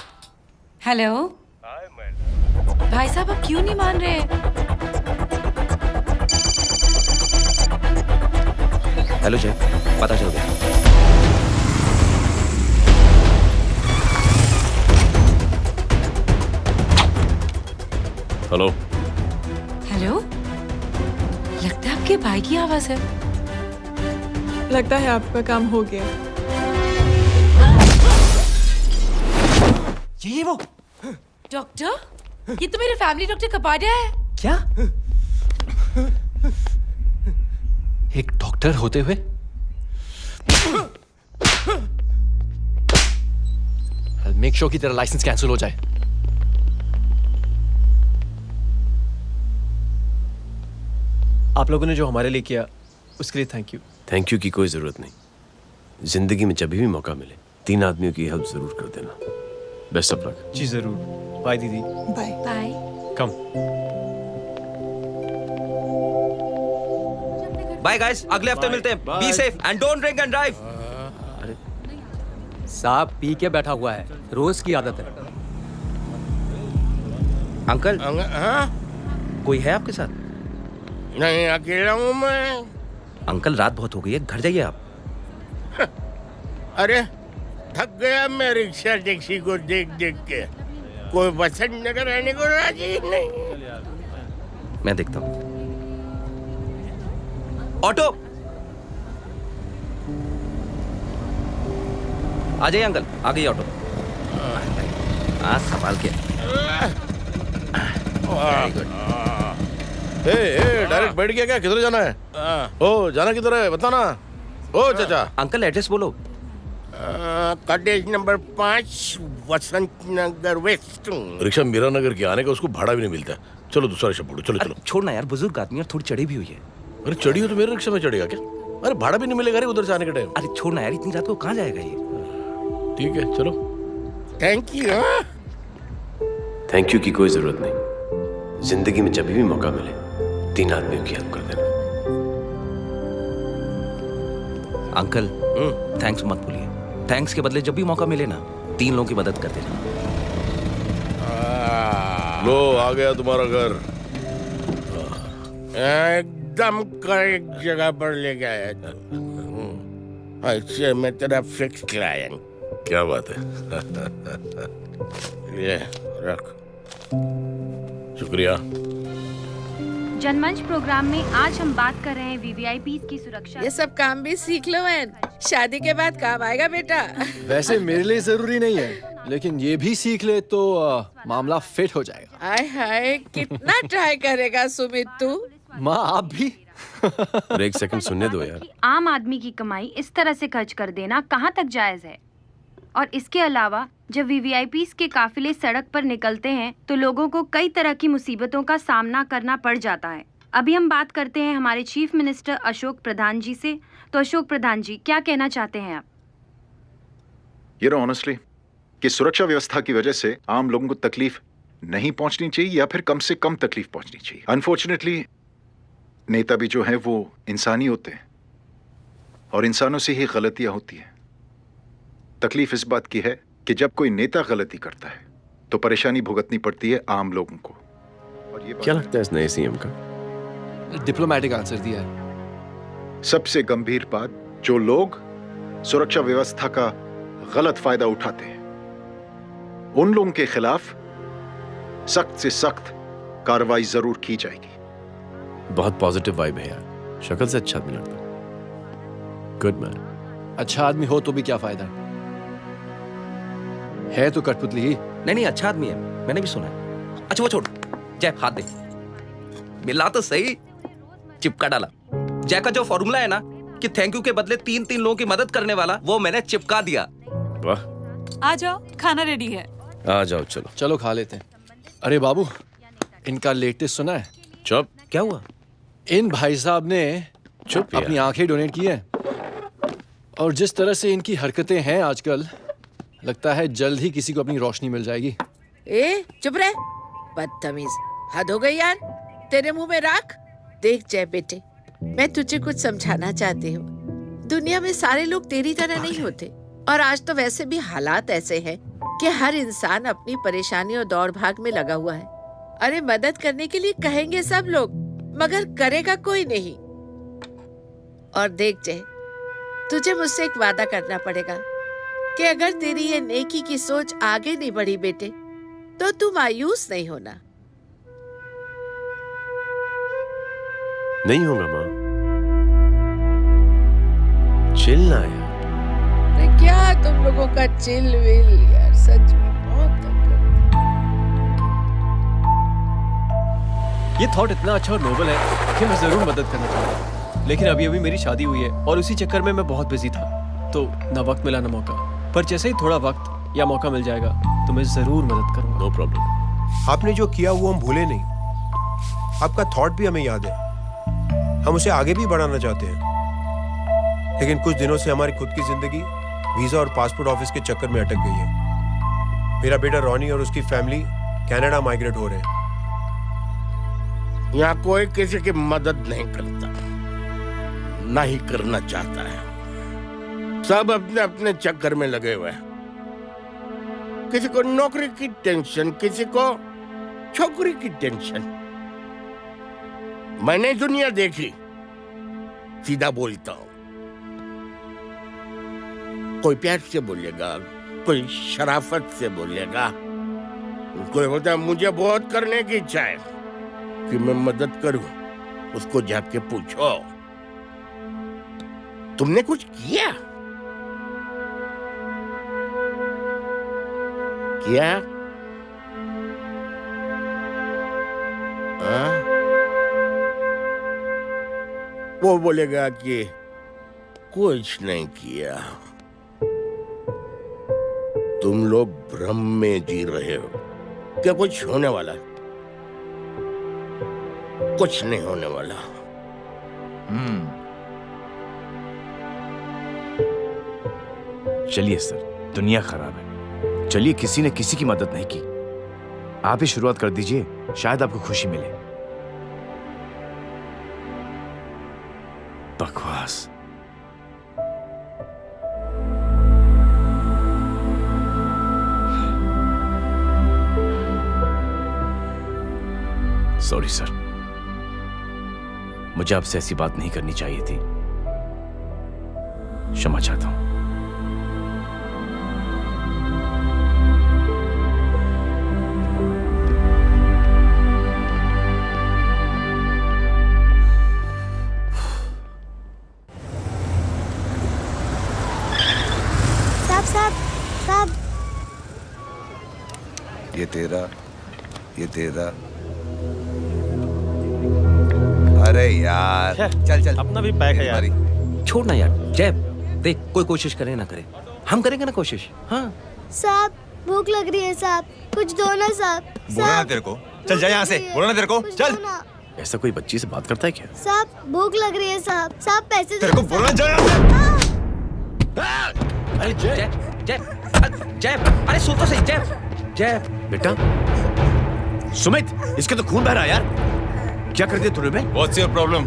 हेलो भाई साहब, आप क्यों नहीं मान रहे? हेलो जय, पता चल गया। हेलो हेलो, लगता है आपके भाई की आवाज है। लगता है आपका काम हो गया। ये वो डॉक्टर, ये तो मेरे फैमिली डॉक्टर कपाडिया है। क्या? एक डॉक्टर होते हुए? मेक श्योर कि तेरा लाइसेंस कैंसिल हो जाए। आप लोगों ने जो हमारे लिए किया उसके लिए थैंक यू। थैंक यू की कोई जरूरत नहीं। जिंदगी में जब भी मौका मिले 3 आदमियों की हेल्प जरूर कर देना। Best of luck. जी जरूर। बाय दीदी। Bye bye. Come. Bye guys, अगले हफ्ते मिलते हैं। Be safe and don't drink and drive. साहब पी के बैठा हुआ है, रोज की आदत है। अंकल हाँ? कोई है आपके साथ? नहीं, अकेला हूँ मैं। अंकल रात बहुत हो गई है, घर जाइए आप। अरे थक गया मैं रिक्शा टैक्सी को देख देख के। कोई वसंत नगर रहने को राजी नहीं। मैं देखता हूँ। ऑटो आ जाइए अंकल, आ गई ऑटो। हाँ संभाल के। डायरेक्ट बैठ गया क्या? किधर जाना है? ओ जाना किधर है बता ना। ओ चाचा। अंकल एड्रेस बोलो। कॉटेज नंबर 5 वसंत नगर वेस्ट। रिक्शा मीरा नगर के आने का उसको भाड़ा भी नहीं मिलता। चलो दूसरा रिक्शा पकड़ो। चलो चलो। छोड़ना यार, बुजुर्ग आदमी और थोड़ी चढ़ी भी हुई है। अरे चढ़ी हो तो मेरे रिक्शा में चढ़ेगा क्या? अरे भाड़ा भी नहीं मिलेगा रे उधर से आने के टाइम। अरे छोड़ना यार, इतनी रात को कहाँ जाएगा ये? ठीक है चलो। Thank you. थैंक यू की कोई जरूरत नहीं। जिंदगी में जब भी मौका मिले 3 आदमियों की हेल्प कर देना। अंकल थैंक्स मत बोलिए। थैंक्स के बदले जब भी मौका मिले ना 3 लोगों की मदद कर देना। लो आ गया तुम्हारा घर। एकदम करेक्ट जगह पर ले गया। ऐसे मैं तेरा फिक्स क्लाइंट। क्या बात है। ये रख। शुक्रिया। जनमंच प्रोग्राम में आज हम बात कर रहे हैं वीवीआईपी की सुरक्षा। ये सब काम भी सीख लो मैन, शादी के बाद काम आएगा बेटा। वैसे मेरे लिए जरूरी नहीं है, लेकिन ये भी सीख ले तो मामला फिट हो जाएगा। हाय हाय, कितना ट्राई करेगा सुमित तू? माँ आप भी। एक सेकंड सुनने दो यार। आम आदमी की कमाई इस तरह से खर्च कर देना कहाँ तक जायज है? और इसके अलावा जब वीवीआईपीज़ के काफिले सड़क पर निकलते हैं तो लोगों को कई तरह की मुसीबतों का सामना करना पड़ जाता है। अभी हम बात करते हैं हमारे चीफ मिनिस्टर अशोक प्रधान जी से। तो अशोक प्रधान जी, क्या कहना चाहते हैं आप? You know, honestly, कि सुरक्षा व्यवस्था की वजह से आम लोगों को तकलीफ नहीं पहुंचनी चाहिए या फिर कम से कम तकलीफ पहुंचनी चाहिए। अनफॉर्चुनेटली नेता भी जो है वो इंसानी होते हैं और इंसानों से ही गलतियां होती हैं। तकलीफ इस बात की है कि जब कोई नेता गलती करता है तो परेशानी भुगतनी पड़ती है आम लोगों को। और ये क्या लगता है इस नए सीएम का? डिप्लोमेटिक आंसर दिया है। सबसे गंभीर बात, जो लोग सुरक्षा व्यवस्था का गलत फायदा उठाते हैं उन लोगों के खिलाफ सख्त से सख्त कार्रवाई जरूर की जाएगी। बहुत पॉजिटिव वाइब है यार, शक्ल से अच्छा आदमी लगता है। Good man. अच्छा आदमी हो तो भी क्या फायदा है तो कठपुतली ही। नहीं अच्छा आदमी है, मैंने भी सुना है। अच्छा वो छोड़, जय हाथ दे। मिला तो सही, चिपका डाला। जय का जो फॉर्मूला है ना कि थैंक यू के बदले 3 लोगों की मदद करने वाला, वो मैंने चिपका दिया। वाह, आ जाओ, खाना रेडी है। आ जाओ, चलो चलो खा लेते हैं। अरे बाबू, इनका लेटेस्ट सुना है? चुप। क्या हुआ? इन भाई साहब ने चुप अपनी आंखें डोनेट की हैं और जिस तरह से इनकी हरकतें हैं आजकल, लगता है जल्द ही किसी को अपनी रोशनी मिल जाएगी। ए चुप रह, बदतमीज, हद हो गई यार। तेरे मुंह में राख। देख जय बेटे, मैं तुझे कुछ समझाना चाहती हूँ। दुनिया में सारे लोग तेरी तरह नहीं होते और आज तो वैसे भी हालात ऐसे हैं कि हर इंसान अपनी परेशानी और दौड़ भाग में लगा हुआ है। अरे मदद करने के लिए कहेंगे सब लोग, मगर करेगा कोई नहीं। और देख जय, तुझे मुझसे एक वादा करना पड़ेगा कि अगर तेरी ये नेकी की सोच आगे नहीं बढ़ी बेटे, तो तू मायूस नहीं होना। नहीं होगा माँ, चिल ना यार। क्या तुम लोगों का चिल विल यार, सच में बहुत ये थॉट इतना अच्छा और नोबल है कि मैं जरूर मदद करना चाहूंगा, लेकिन अभी मेरी शादी हुई है और उसी चक्कर में मैं बहुत बिजी था, तो ना वक्त मिला ना मौका। पर जैसे ही थोड़ा वक्त या मौका मिल जाएगा तो मैं जरूर मदद करूंगा। No problem. आपने जो किया वो हम भूले नहीं, आपका थॉट भी हमें याद है, हम उसे आगे भी बढ़ाना चाहते हैं। लेकिन कुछ दिनों से हमारी खुद की जिंदगी वीजा और पासपोर्ट ऑफिस के चक्कर में अटक गई है। मेरा बेटा रॉनी और उसकी फैमिली कनाडा माइग्रेट हो रहे हैं। यहाँ कोई किसी की मदद नहीं करता, ना ही करना चाहता है। सब अपने अपने चक्कर में लगे हुए हैं। किसी को नौकरी की टेंशन, किसी को छोकरी की टेंशन। मैंने दुनिया देखी, सीधा बोलता हूं। कोई प्यार से बोलेगा, कोई शराफत से बोलेगा, कोई बोलता है मुझे बहुत करने की इच्छा है कि मैं मदद करूं। उसको जाके पूछो तुमने कुछ किया? क्या? वो बोलेगा कि कुछ नहीं किया। तुम लोग भ्रम में जी रहे हो। क्या कुछ होने वाला? कुछ नहीं होने वाला। चलिए सर, दुनिया खराब है। चलिए, किसी ने किसी की मदद नहीं की, आप ही शुरुआत कर दीजिए, शायद आपको खुशी मिले। बकवास। सॉरी सर, मुझे आपसे ऐसी बात नहीं करनी चाहिए थी। क्षमा चाहता हूं। ये तेरा। अरे यार चल अपना भी पैक है यार। छोड़ ना यार जय, देख कोई कोशिश करे ना करे, हम करेंगे ना कोशिश। हाँ साहब, भूख लग रही है साहब, कुछ दो ना साहब। बोला ना तेरे को, चल जा यहाँ से। बोला ना तेरे को, चल। ऐसा कोई बच्ची से बात करता है क्या? साहब भूख लग रही है साहब, साहब पैसे तेरे को बोलना जा। अरे जय जय, अरे सुन तो सही, जय। बेटा, सुमित, इसके तो खून बह रहा है यार। क्या कर दिया तूने बे? What's your problem?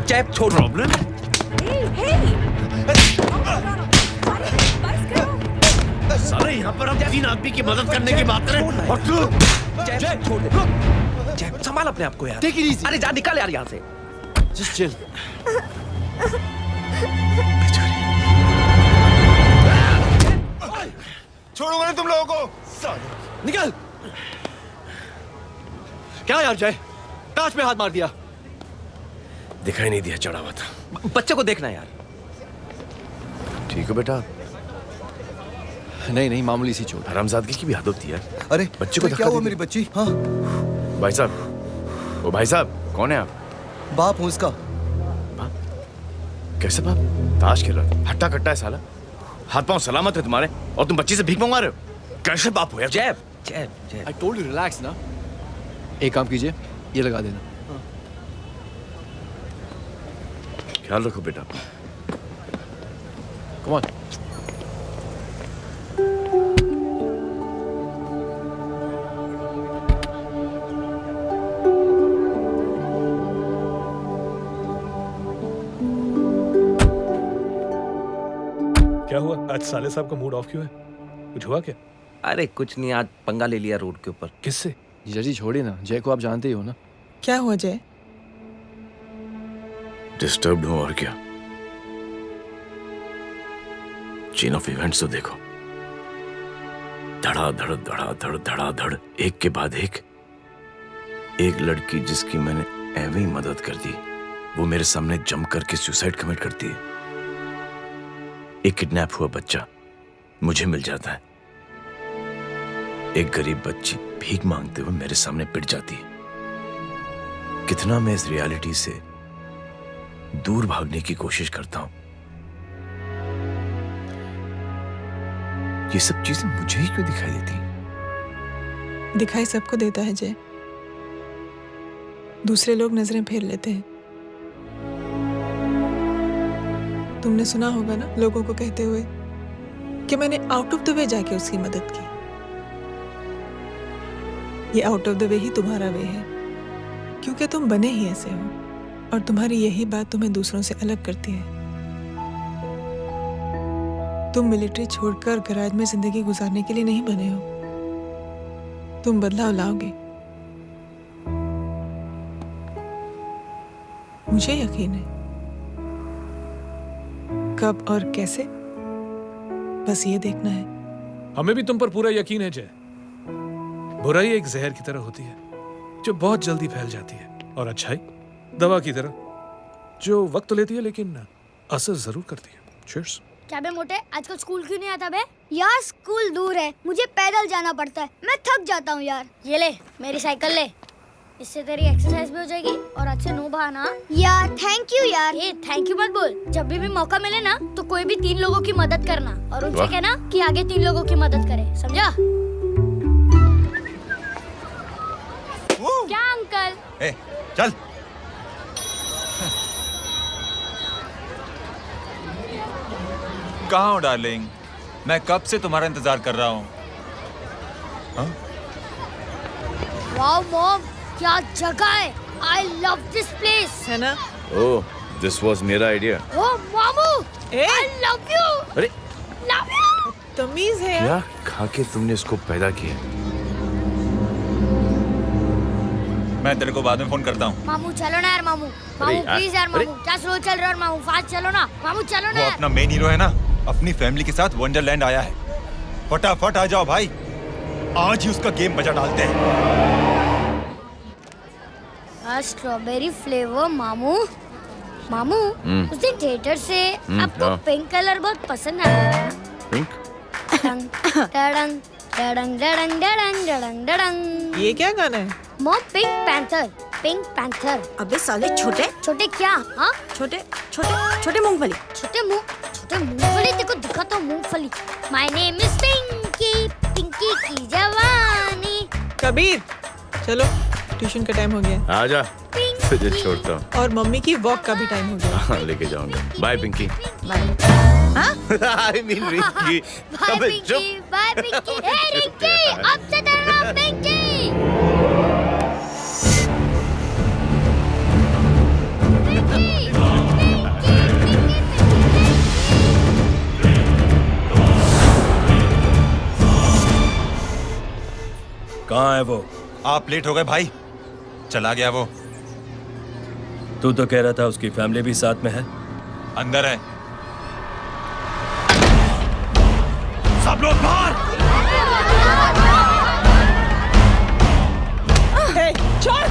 जय, छोड़। प्रॉब्लम? सारे यहाँ पर हम 3 आदमी की मदद करने की बात करें और तू जय, छोड़ दे। जय, संभाल अपने आप को यार। Take it easy. अरे जा, निकल यार यहाँ से। Just chill. छोड़ूंगा नहीं तुम लोगों को। निकल। क्या यार जय, कांच पे हाथ मार दिया। दिखाई नहीं दिया, चढ़ा हुआ था। बच्चे को देखना यार। ठीक है बेटा। नहीं मामूली सी चोट। हरामजादगी की भी हद होती है। अरे बच्चे को क्या हुआ मेरी बच्ची? हाँ भाई साहब, ओ भाई साहब, कौन है आप? बाप हूँ उसका। कैसे बाप? ताश खेल रहा, हट्टा कट्टा है साला। हाथ पांव सलामत है तुम्हारे और तुम बच्ची से भीख मंगवा रहे हो? कैसे बाप हो यार? जय। I told you relax ना। एक काम कीजिए, ये लगा देना। ख्याल रखो बेटा। Come on। क्या हुआ? आज साले साहब का मूड ऑफ क्यों है? कुछ हुआ क्या? अरे कुछ नहीं, आज पंगा ले लिया रोड के ऊपर। किससे? जीजा जी छोड़िए ना, जय को आप जानते ही हो ना। क्या हुआ जय? डिस्टर्ब्ड हूं और क्या। चेन ऑफ इवेंट्स तो देखो, धड़ाधड़ एक के बाद एक लड़की जिसकी मैंने एवं ही मदद कर दी, वो मेरे सामने जम करके सुसाइड कमिट करती है। एक किडनैप हुआ बच्चा मुझे मिल जाता है। एक गरीब बच्ची भीख मांगते हुए मेरे सामने पिट जाती है। कितना मैं इस रियलिटी से दूर भागने की कोशिश करता हूं। ये सब चीजें मुझे ही क्यों दिखाई देती? दिखाई सबको देता है जय, दूसरे लोग नजरें फेर लेते हैं। तुमने सुना होगा ना लोगों को कहते हुए कि मैंने आउट ऑफ द वे जाके उसकी मदद की। ये आउट ऑफ द वे ही तुम्हारा वे है, क्योंकि तुम बने ही ऐसे हो और तुम्हारी यही बात तुम्हें दूसरों से अलग करती है। तुम मिलिट्री छोड़कर गैराज में जिंदगी गुजारने के लिए नहीं बने हो। तुम बदलाव लाओगे, मुझे यकीन है। कब और कैसे, बस ये देखना है। हमें भी तुम पर पूरा यकीन है जय। बुराई एक जहर की तरह होती है जो बहुत जल्दी फैल जाती है, और अच्छाई दवा की तरह जो वक्त लेती है लेकिन असर जरूर करती है। चीयर्स। क्या बे मोटे, आजकल स्कूल क्यों नहीं आता बे? यार स्कूल दूर है, मुझे पैदल जाना पड़ता है, मैं थक जाता हूँ यार। ये ले मेरी साइकिल ले, इससे तेरी एक्सरसाइज भी हो जाएगी और अच्छे नो बहाना। यार थैंक यू यार। ये थैंक यू मत बोल, जब भी मौका मिले ना तो कोई भी 3 लोगों की मदद करना और उनसे कहना कि आगे 3 लोगों की मदद करे, समझा? क्या अंकल? ए, चल। कहाँ हो डार्लिंग? मैं कब से तुम्हारा इंतजार कर रहा हूँ। वाओ मॉम, क्या जगह है। I love this place। है ना? ओह, दिस वाज मेरा आइडिया। ओह मामू, I love you। अरे love you। तमीज है। क्या खा के तुमने इसको पैदा किया? मैं तेरे को बाद में फोन करता हूँ। मामू चलो ना यार, मामू प्लीज यार, मामू क्या स्लो चल रहा है मामू, फास्ट चलो ना मामू, चलो ना। वो अपना मेन हीरो है ना, अपनी फैमिली के साथ वंडरलैंड आया है। फटाफट आ जाओ भाई, आज ही उसका गेम बजा डालते हैं। स्ट्रॉबेरी फ्लेवर मामू। मामू उस दिन थिएटर से आपको हाँ। पिंक कलर बहुत पसंद आया। पिंक? डडंग डडंग डडंग डडंग डडंग डडंग। ये क्या गाना है? Mom pink panther, pink panther. अबे साले छोटे छोटे क्या? हाँ छोटे छोटे छोटे मूंगफली। छोटे मूंगफली, देखो दिखाता हूँ मूंगफली। My name is Pinky, Pinky की जवानी। कबीर चलो, ट्यूशन का टाइम हो गया। आजा। पिंक तुझे छोड़ता हूँ। और मम्मी की वॉक का भी टाइम हो गया। हाँ, लेके जाऊंगा। Bye Pinki. I mean Rinki. Bye Pinki, bye Pinki. Hey Rinki, अब से तेरा नाम पिंकी। कहाँ है वो? आप लेट हो गए भाई, चला गया वो। तू तो कह रहा था उसकी फैमिली भी साथ में है। अंदर है। सब लोग बाहर। छोड़।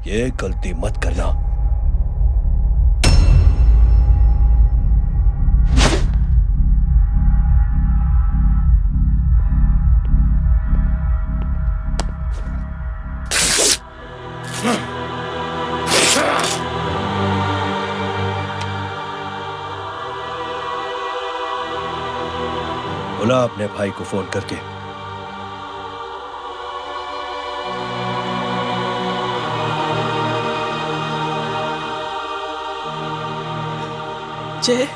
ये गलती मत करना। बोला अपने भाई को फोन करके। जय,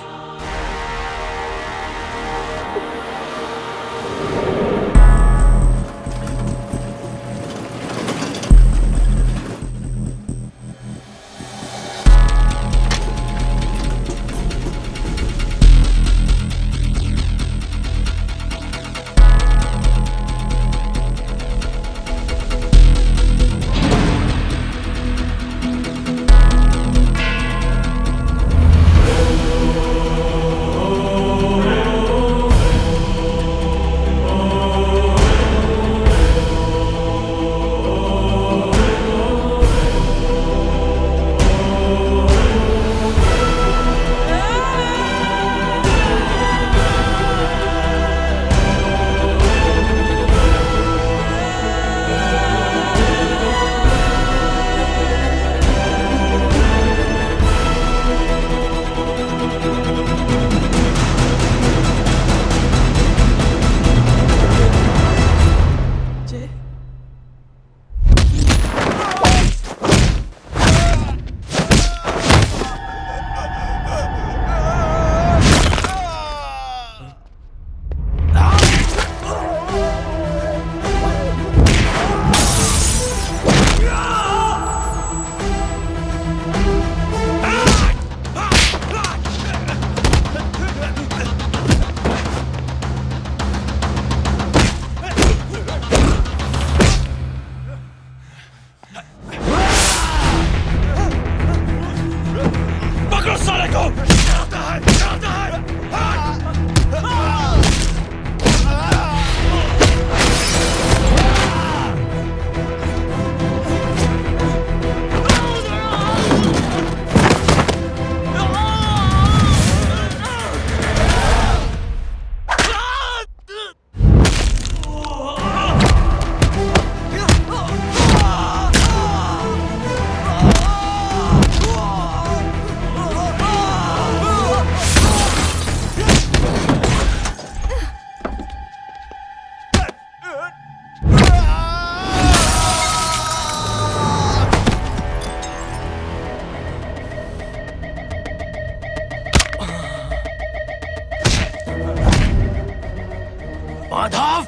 माधव,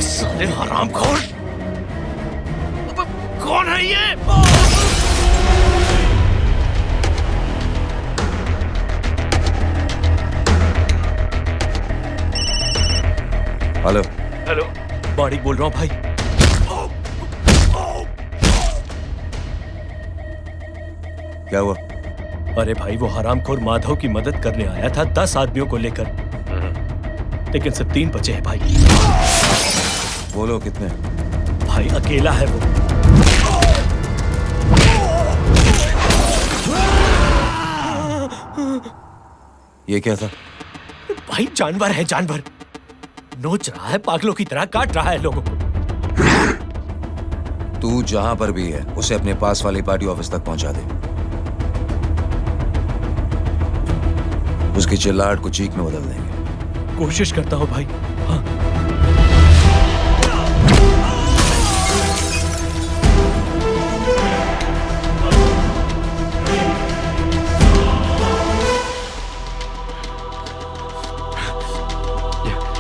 साले हरामखोर, कौन है ये? हेलो। हेलो, बाड़ी बोल रहा हूँ भाई। क्या हुआ? अरे भाई, वो हरामखोर माधव की मदद करने आया था 10 आदमियों को लेकर, लेकिन सिर्फ 3 बचे हैं भाई। बोलो कितने? भाई अकेला है वो। ये क्या था? भाई जानवर है, जानवर। नोच रहा है, पागलों की तरह काट रहा है लोगों को। तू जहां पर भी है उसे अपने पास वाली पार्टी ऑफिस तक पहुंचा दे। उसकी चिल्लाहट को चीख में बदल देंगे। कोशिश करता हूं भाई।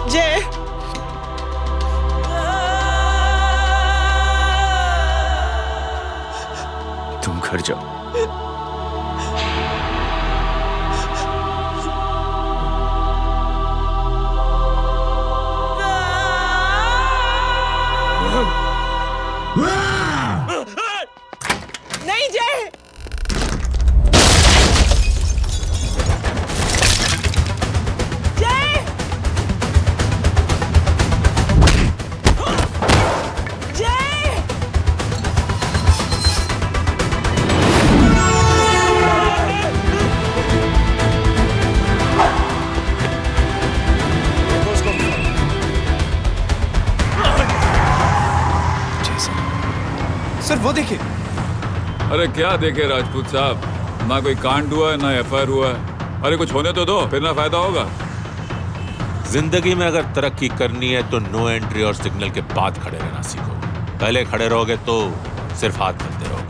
जय, तुम घर जाओ। नहीं जय, जय, जय। सर वो देखिए। अरे क्या देखे राजपूत साहब, ना कोई कांड हुआ है ना एफआईआर हुआ है। अरे कुछ होने तो दो, फिर ना फायदा होगा। जिंदगी में अगर तरक्की करनी है तो नो एंट्री और सिग्नल के बाद खड़े रहना सीखो। पहले खड़े रहोगे तो सिर्फ हाथ मिलते रहोगे।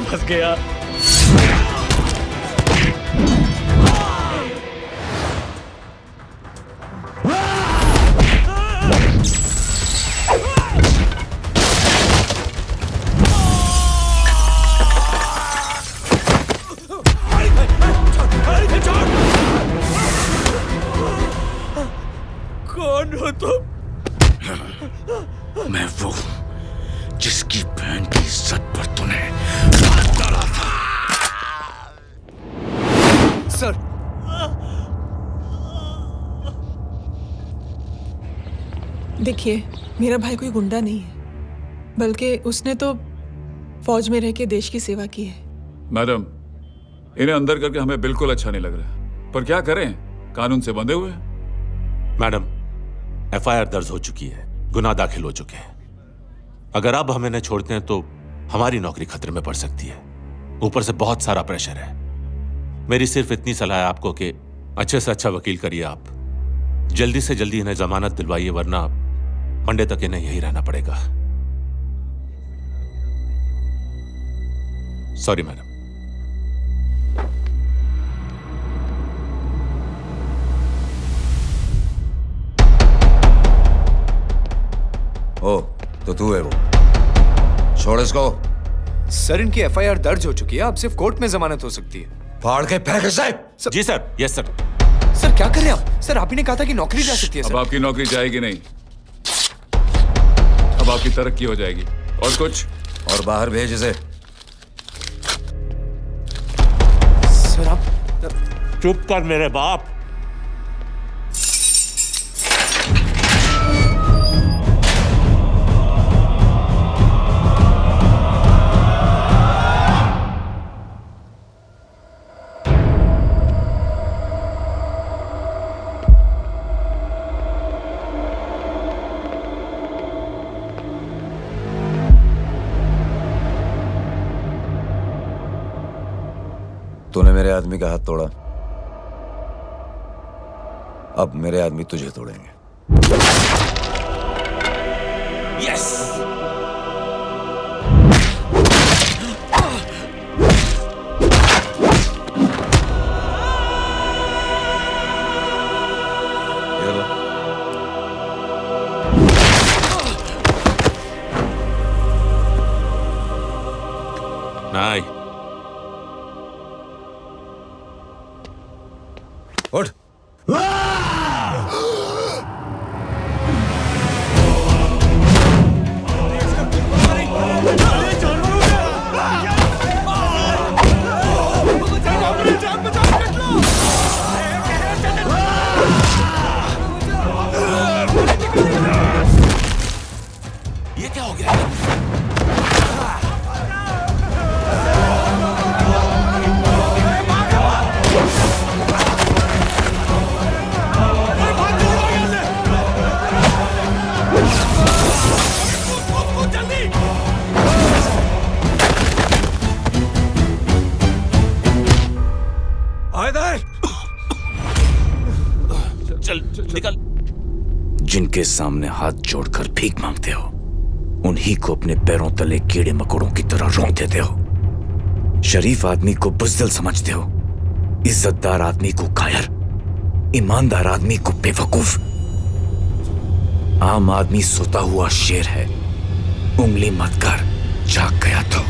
फंस गया। कौन हो तुम? मैं वो जिसकी बहन की इज्जत पर तूने हाथ डाला था। सर, देखिए, मेरा भाई कोई गुंडा नहीं है, बल्कि उसने तो फौज में रह के देश की सेवा की है। मैडम, इन्हें अंदर करके हमें बिल्कुल अच्छा नहीं लग रहा, पर क्या करें, कानून से बंधे हुए। मैडम, एफआईआर दर्ज हो चुकी है, गुनाह दाखिल हो चुके हैं। अगर अब हम इन्हें छोड़ते हैं तो हमारी नौकरी खतरे में पड़ सकती है। ऊपर से बहुत सारा प्रेशर है। मेरी सिर्फ इतनी सलाह है आपको कि अच्छे से अच्छा वकील करिए आप। जल्दी से जल्दी इन्हें जमानत दिलवाइए, वरना मंडे तक इन्हें यही रहना पड़ेगा। Sorry madam. ओ, तो तू है वो। छोड़ इसको। सर, इनकी एफआईआर दर्ज हो चुकी है, अब सिर्फ कोर्ट में जमानत हो सकती है। फाड़ के फेंक साहब। जी सर। Yes sir. सर क्या कर रहे हैं आप? सर, आप ही ने कहा था कि नौकरी जा सकती है। अब आपकी नौकरी जाएगी नहीं, अब आपकी तरक्की हो जाएगी। और कुछ? और बाहर भेज इसे। सर आप चुप कर मेरे बाप। तूने मेरे आदमी का हाथ तोड़ा, अब मेरे आदमी तुझे तोड़ेंगे। यस। नहीं। उठ। निकल। जिनके सामने हाथ जोड़कर भीख मांगते हो, उन्हीं को अपने पैरों तले कीड़े मकोड़ों की तरह रौंद देते हो। शरीफ आदमी को बुज़दिल समझते हो, इज्जतदार आदमी को कायर, ईमानदार आदमी को बेवकूफ। आम आदमी सोता हुआ शेर है, उंगली मत कर, जाग गया तो।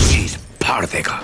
चीर फाड़ देगा।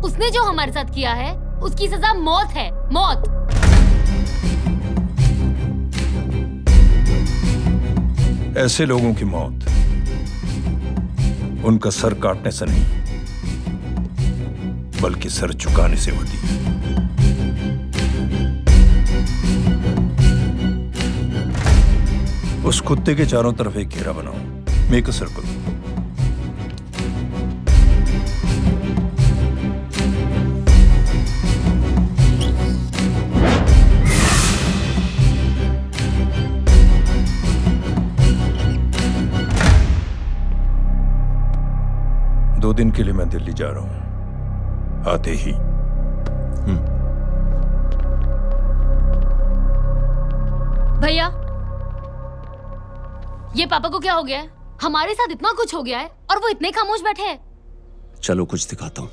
उसने जो हमारे साथ किया है उसकी सजा मौत है, मौत। ऐसे लोगों की मौत उनका सर काटने से नहीं, बल्कि सर झुकाने से होती है। उस कुत्ते के चारों तरफ एक घेरा बनाओ, मेक अ सर्कल। दो दिन के लिए मैं दिल्ली जा रहा हूं, आते ही। भैया, ये पापा को क्या हो गया है? हमारे साथ इतना कुछ हो गया है और वो इतने खामोश बैठे हैं। चलो कुछ दिखाता हूं।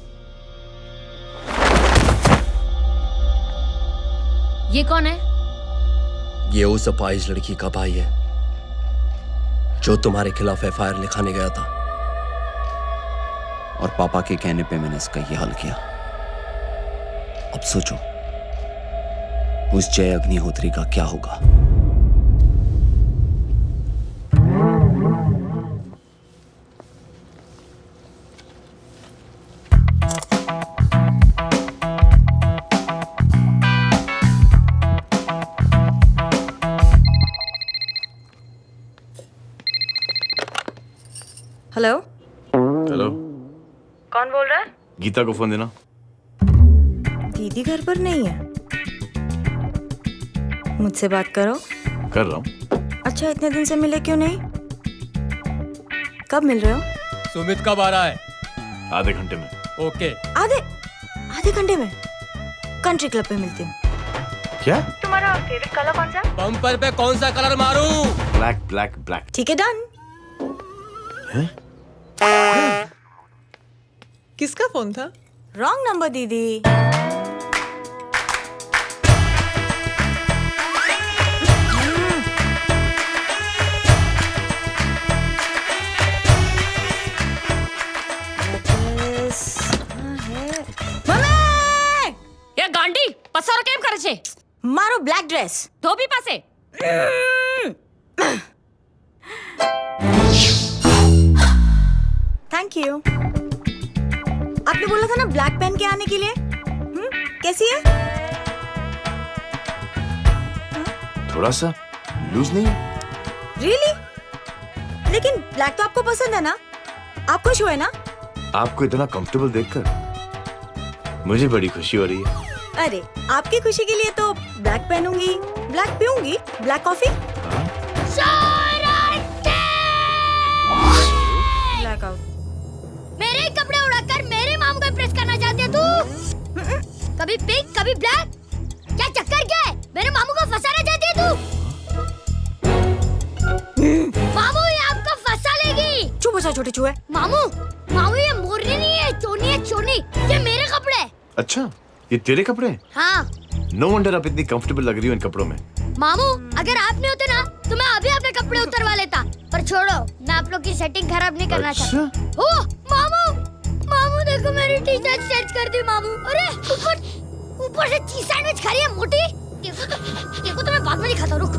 ये कौन है? ये उस अपाहिज लड़की का भाई है जो तुम्हारे खिलाफ एफआईआर लिखाने गया था, और पापा के कहने पे मैंने इसका ये हाल किया। अब सोचो उस जय अग्निहोत्री का क्या होगा। हेलो हेलो, कौन बोल रहा है? गीता को फोन देना। दीदी घर पर नहीं है। मुझसे बात करो। कर रहा हूँ। अच्छा, इतने दिन से मिले क्यों नहीं? कब मिल रहे हो? सुमित कब आ रहा है? आधे घंटे में। ओके। आधे घंटे में कंट्री क्लब पे मिलती हूँ। क्या? तुम्हारा फेवरेट कलर कौन सा? बम्पर पे कौन सा कलर मारूं? Black black black. ठीक है, डन। किसका फोन था? रॉन्ग नंबर दीदी। ये गांडी पसारो केम करे छे? मारो ब्लैक ड्रेस धोबी पासे। Thank you. आपने बोला था ना ब्लैक पेन के आने के लिए। कैसी है? थोड़ा सा लूज नहीं है? रियली? लेकिन ब्लैक तो आपको पसंद है ना? आप खुश हुए ना? आपको इतना कंफर्टेबल देखकर मुझे बड़ी खुशी हो रही है। अरे, आपकी खुशी के लिए तो ब्लैक पहनूंगी, ब्लैक पीऊंगी, ब्लैक कॉफी। Black out. मेरे कपड़े उड़ाकर मेरे माम को इम्प्रेस करना चाहती है तू? कभी पिंक, कभी ब्लैक। क्या चक्कर क्या है? मेरे मामू को फंसाना चाहती है तू? मामू ये आपको फंसा लेगी। चुप पूछा छोटे चूहे? मामू मामू ये मोरनी नहीं है, चोनी है चोनी। ये मेरे कपड़े हैं। अच्छा, ये तेरे कपड़े हैं? हाँ। नो वंडर आप इतनी कंफर्टेबल लग रही हो इन कपड़ों में। मामू अगर आप नहीं होते ना तो मैं अभी अपने कपड़े उतरवा लेता, पर छोड़ो, मैं आप लोग की सेटिंग खराब नहीं करना चाहता। ओ मामू मामू देखो मेरी टी शर्ट चेंज कर दी मामू। अरे ऊपर से चीज सैंडविच खा रही है मोटी। देखो तो मैं बाद में दिखाता हूँ, रुक।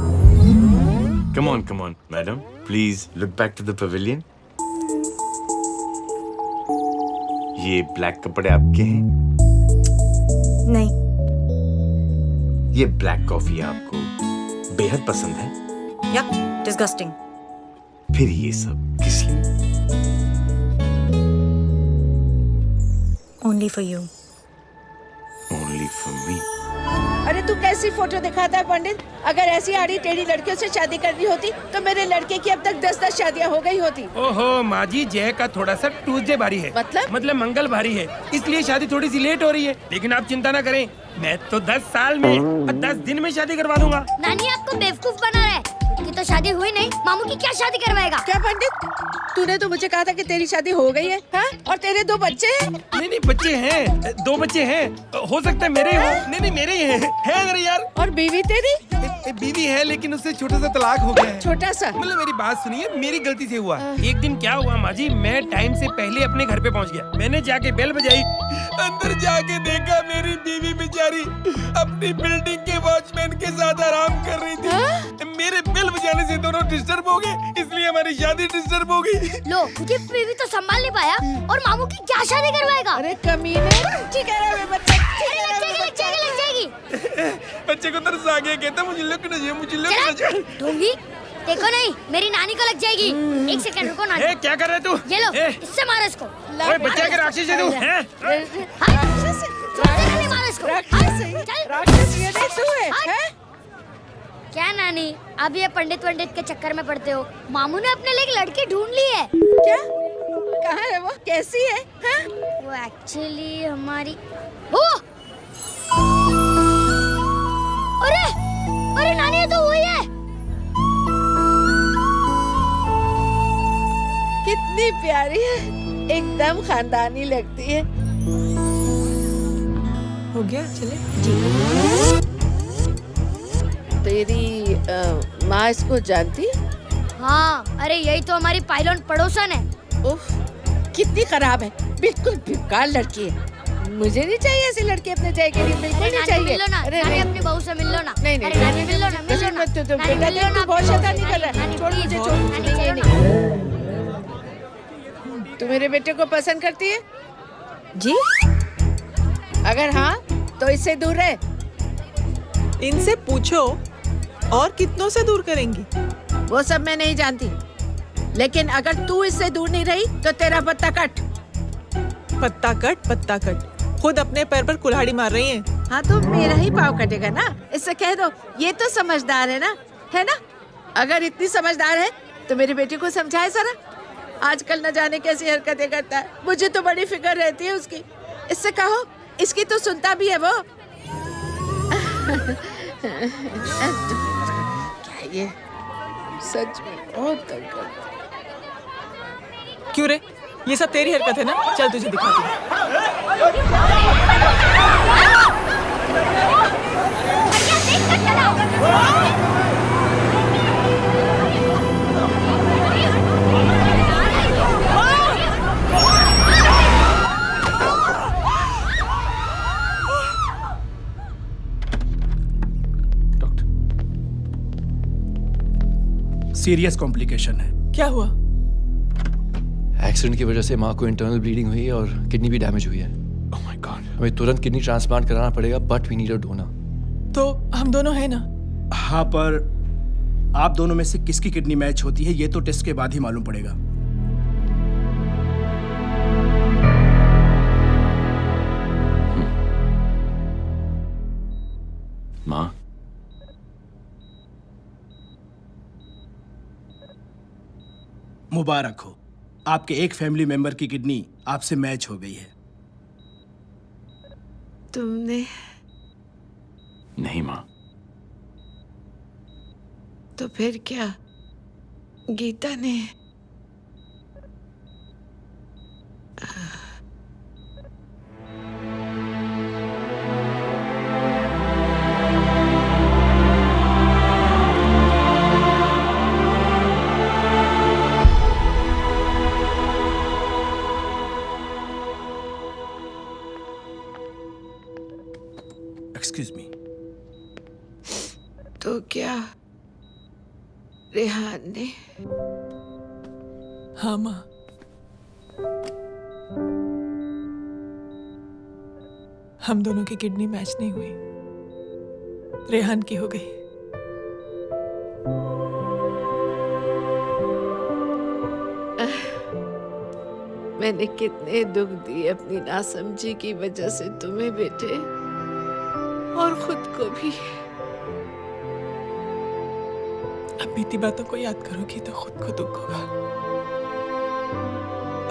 Come on, madam. Please look back to the pavilion. ये ब्लैक कपड़े आपके हैं? नहीं। ये ब्लैक कॉफी आपको बेहद पसंद है? Yuck, disgusting. फिर ये सब किस लिए? Only for you. Only for me. अरे तू कैसी फोटो दिखाता है पंडित? अगर ऐसी आड़ी टेढ़ी लड़कियों से शादी करनी होती तो मेरे लड़के की अब तक 10-10 शादियां हो गई होती। ओहो माँ जी, जय का थोड़ा सा ट्यूसडे भारी है। मतलब मंगल भारी है, इसलिए शादी थोड़ी सी लेट हो रही है। लेकिन आप चिंता ना करें, मैं तो 10 साल में और 10 दिन में शादी करवा दूंगा। नानी आपको बेवकूफ बना रहा है। उसकी तो शादी हुई नहीं, मामू की क्या शादी करवाएगा? क्या पंडित, तूने तो मुझे कहा था कि तेरी शादी हो गई है, हाँ? और तेरे 2 बच्चे हैं? नहीं बच्चे हैं, 2 बच्चे हैं। हो सकता है मेरे हो। नहीं मेरे ही है अगर यार। और बीवी तेरी? बीवी है लेकिन उससे छोटा सा तलाक हो गया है। छोटा सा? मतलब मेरी बात सुनिए, मेरी गलती से हुआ। एक दिन क्या हुआ माँ जी, मैं टाइम से पहले अपने घर पे पहुँच गया। मैंने जाके बेल बजाई, अंदर जाके देखा मेरी बीवी बेचारी अपनी बिल्डिंग के वॉचमैन के साथ आराम कर रही थी। मेरे बेल बजाने से दोनों डिस्टर्ब हो गए, इसलिए हमारी शादी डिस्टर्ब हो गई। लो, मुझे बीवी तो संभाल नहीं पाया और मामू की क्या शादी करवाएगा? अरे कमीने, ठीक है रे बच्चा, लग जाएगी। बच्चे को तरस आ गया, कहता मुझे लगना चाहिए, मुझे लगना चाहिए। ढूंढी देखो नहीं, मेरी नानी को लग जाएगी। एक सेकंड रुको नानी। क्या कर रहे तू? ये लो, इससे मारो इसको। ओए बच्चा के राक्षस है तू, हैं? मारो इसको। राक्षस ये नहीं तू है? क्या नानी, अब ये पंडित के चक्कर में पड़ते हो? मामू ने अपने लिए एक लड़की ढूंढ ली है। क्या? कहाँ है वो? कैसी है? हाँ? वो एक्चुअली हमारी अरे नानी, ये तो वही है। कितनी प्यारी है, एकदम खानदानी लगती है। हो गया, चले जी। तेरी माँ इसको जानती? हाँ, अरे यही तो हमारी पायलट पड़ोसन है। उफ, कितनी खराब है, बिल्कुल बेकार लड़की है। मुझे नहीं चाहिए ऐसी लड़की अपने जय के लिए, बिल्कुल नहीं चाहिए। मिल लो ना, नानी अपनी बहू से मिल लो ना। नहीं मिल लो ना, मिल लो ना। बेटा तू बहुत शैतानी कर रहा है, छोड़ मुझे, छोड़। तू मेरे बेटे को पसंद करती है? जी। अगर हाँ तो इससे दूर रहे। इनसे पूछो और कितनों से दूर करेंगी? वो सब मैं नहीं जानती, लेकिन अगर तू इससे दूर नहीं रही तो तेरा पत्ता कट। पत्ता कट, खुद अपने पैर पर कुल्हाड़ी मार रही हैं। हाँ तो मेरा ही पाँव कटेगा ना, इससे कह दो। ये तो समझदार है ना? अगर इतनी समझदार है तो मेरे बेटे को समझाए जरा। आजकल न जाने कैसी हरकतें करता है, मुझे तो बड़ी फिक्र रहती है उसकी। इससे कहो, इसकी तो सुनता भी है वो। क्या ये सच में बहुत तंग करता है। क्यों रे, ये सब तेरी हरकत है ना? चल तुझे दिखाती हूँ। सीरियस कॉम्प्लिकेशन है। क्या हुआ? एक्सीडेंट की वजह से माँ को इंटरनल ब्लीडिंग हुई है और किडनी भी डैमेज हुई है। Oh my god. हमें तुरंत किडनी ट्रांसप्लांट कराना पड़ेगा, but we need a donor. तो हम दोनों हैं ना? हाँ, पर आप दोनों में से किसकी किडनी मैच होती है ये तो टेस्ट के बाद ही मालूम पड़ेगा। माँ, मुबारक हो, आपके एक फैमिली मेंबर की किडनी आपसे मैच हो गई है। तुमने? नहीं माँ। तो फिर क्या? गीता ने? Excuse me. तो क्या रेहान ने? हाँ माँ, हम दोनों की किडनी मैच नहीं हुई, रेहान की हो गई। मैंने कितने दुख दिए अपनी नासमझी की वजह से तुम्हें बेटे, और खुद को भी। अब बीती बातों को याद करोगी तो खुद को दुख होगा।